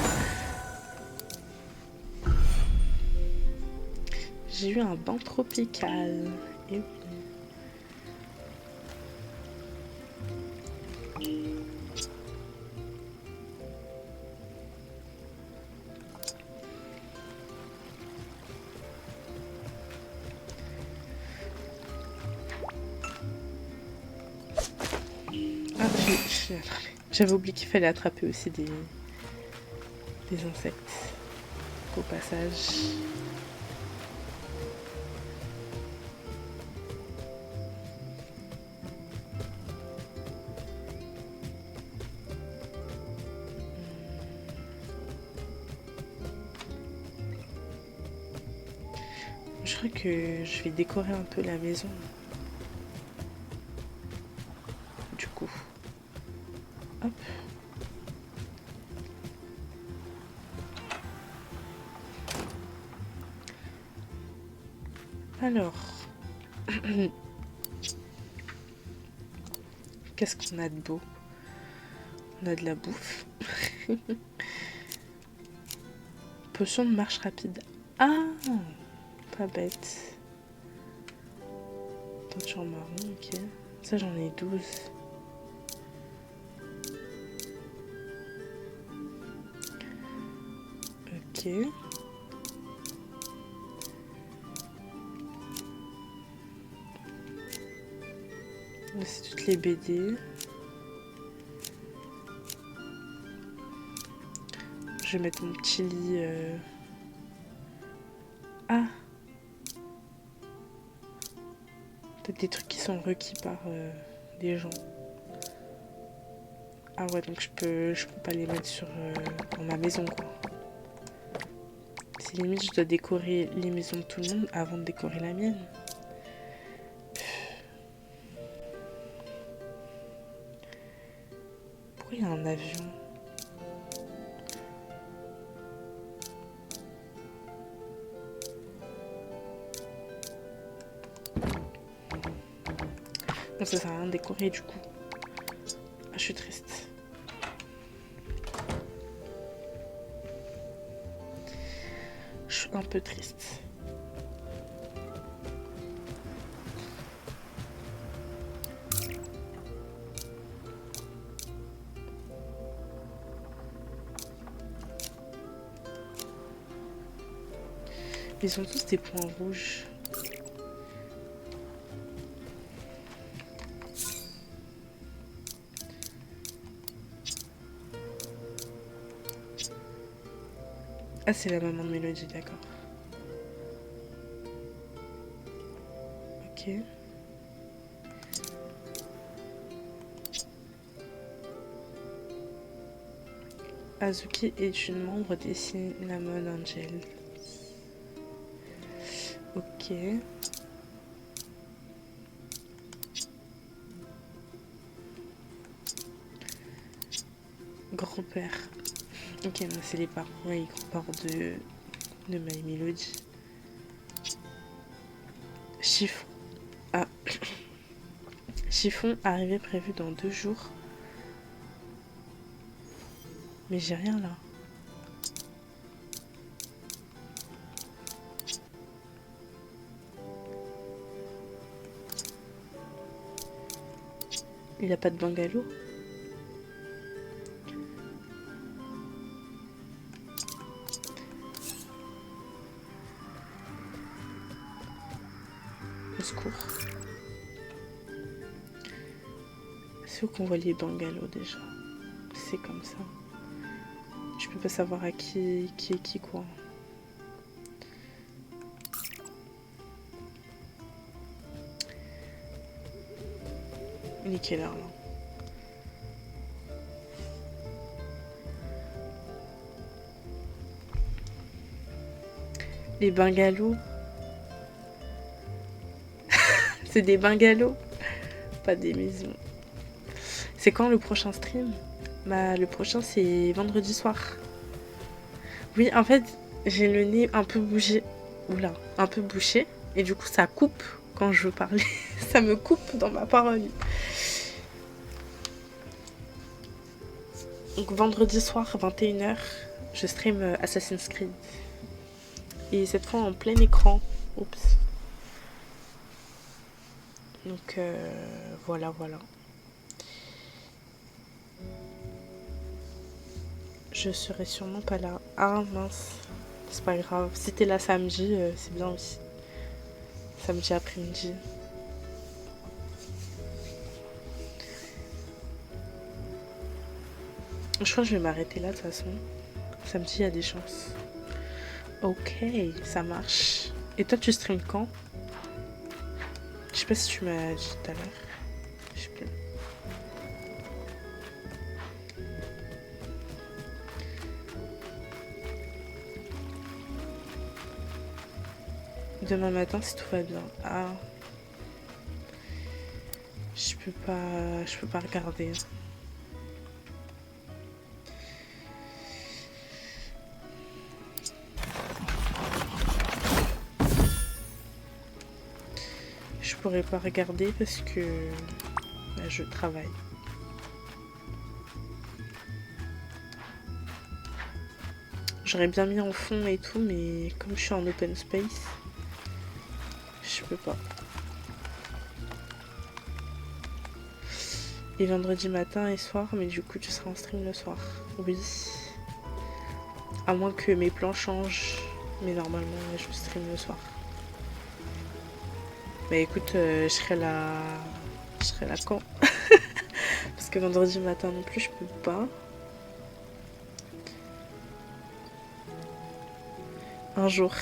J'ai eu un banc tropical. Et oui. Ah, j'ai attrapé. J'avais oublié qu'il fallait attraper aussi des insectes. Au passage. Je crois que je vais décorer un peu la maison. Du coup. Hop. Alors. Qu'est-ce qu'on a de beau? On a de la bouffe. Potion de marche rapide. Ah, pas bête. Teinture marron, ok. Ça, j'en ai 12. Ok. Là, c'est toutes les BD. Je vais mettre mon petit lit. Ah! Peut-être des trucs qui sont requis par des gens. Ah ouais, donc je peux pas les mettre dans ma maison, quoi. C'est limite, je dois décorer les maisons de tout le monde avant de décorer la mienne. Pourquoi il y a un avion? Non, ça sert à rien de décorer du coup. Ah, je suis triste. Je suis un peu triste. Ils sont tous des points rouges. Ah, c'est la maman de Mélodie, d'accord. Ok. Azuki est une membre des Cinnamon Angels. Ok. Grand-père. Ok, moi c'est les parents et grands-parents de My Melody. Chiffon. Ah. Chiffon, arrivée prévue dans 2 jours. Mais j'ai rien là. Il n'y a pas de bungalow? Au secours. C'est où qu'on voit les bungalows déjà? C'est comme ça. Je peux pas savoir à qui est qui quoi. Il est quelle heure là? Les bungalows. C'est des bungalows, pas des maisons. C'est quand le prochain stream? Bah le prochain c'est vendredi soir. Oui, en fait, j'ai le nez un peu bougé. Oula, un peu bouché. Et du coup, ça coupe quand je veux parler. Ça me coupe dans ma parole. Donc vendredi soir, 21h, je stream Assassin's Creed. Et cette fois en plein écran. Oups. Donc voilà. Je serai sûrement pas là. Ah mince. C'est pas grave. Si t'es là samedi, c'est bien aussi. Samedi après-midi. Je crois que je vais m'arrêter là de toute façon. Samedi, il y a des chances. Ok, ça marche. Et toi, tu streams quand? Je sais pas si tu m'as dit tout à l'heure. Je sais plus. Demain matin, si tout va bien. Ah. Je peux pas regarder. Je pourrais pas regarder parce que Bah, je travaille. J'aurais bien mis en fond et tout, mais comme je suis en open space, je peux pas. Et vendredi matin et soir, mais du coup tu seras en stream le soir. Oui. À moins que mes plans changent, mais normalement je stream le soir. Bah écoute, je serai là. Je serai là quand? Parce que vendredi matin non plus je peux pas. Un jour.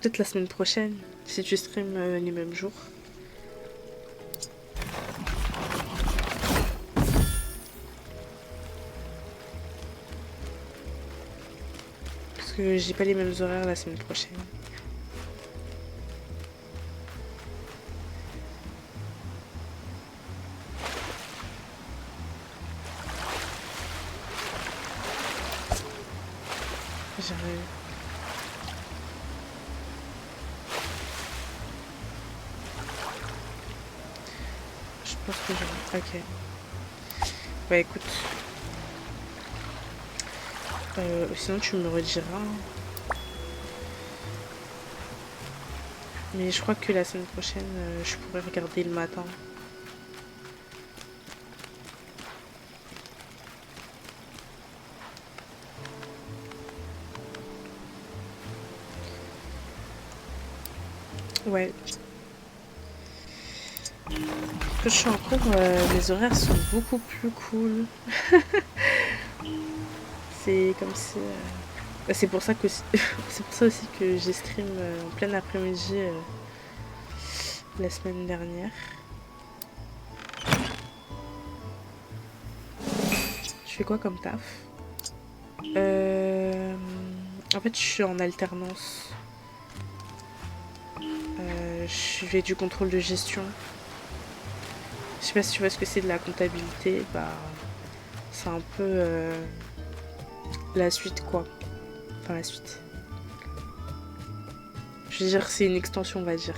Peut-être la semaine prochaine, si tu streams les mêmes jours. Parce que j'ai pas les mêmes horaires la semaine prochaine. J'arrive. Je pense que j'arrive. Ok. Bah écoute. Sinon tu me rediras. Mais je crois que la semaine prochaine, je pourrais regarder le matin. Ouais. Quand je suis en cours, mes horaires sont beaucoup plus cool. C'est comme si... bah, c'est pour ça que c'est pour ça aussi que j'ai stream en plein après-midi la semaine dernière. Je fais quoi comme taf? En fait, je suis en alternance. Je fais du contrôle de gestion. Je sais pas si tu vois ce que c'est de la comptabilité. Bah, c'est un peu la suite, quoi. Enfin, la suite. Je veux dire, c'est une extension, on va dire.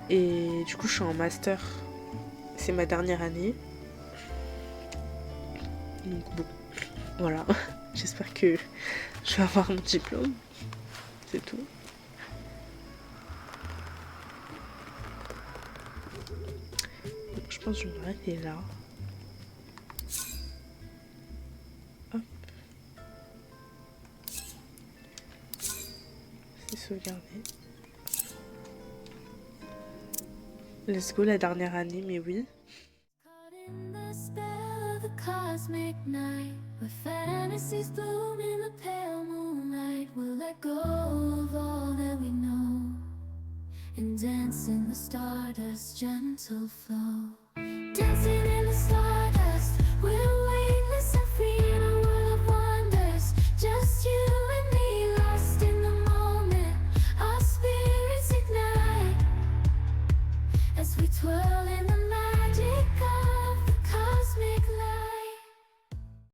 Et du coup, je suis en master. C'est ma dernière année. Donc bon, voilà. J'espère que je vais avoir mon diplôme. C'est tout. Bon, je pense que je vais m'arrêter là. Hop. C'est sauvegardé. Let's go, la dernière année, mais oui. Cosmic night, where fantasies bloom in the pale moonlight. We'll let go of all that we know and dance in the stardust's gentle flow. Dancing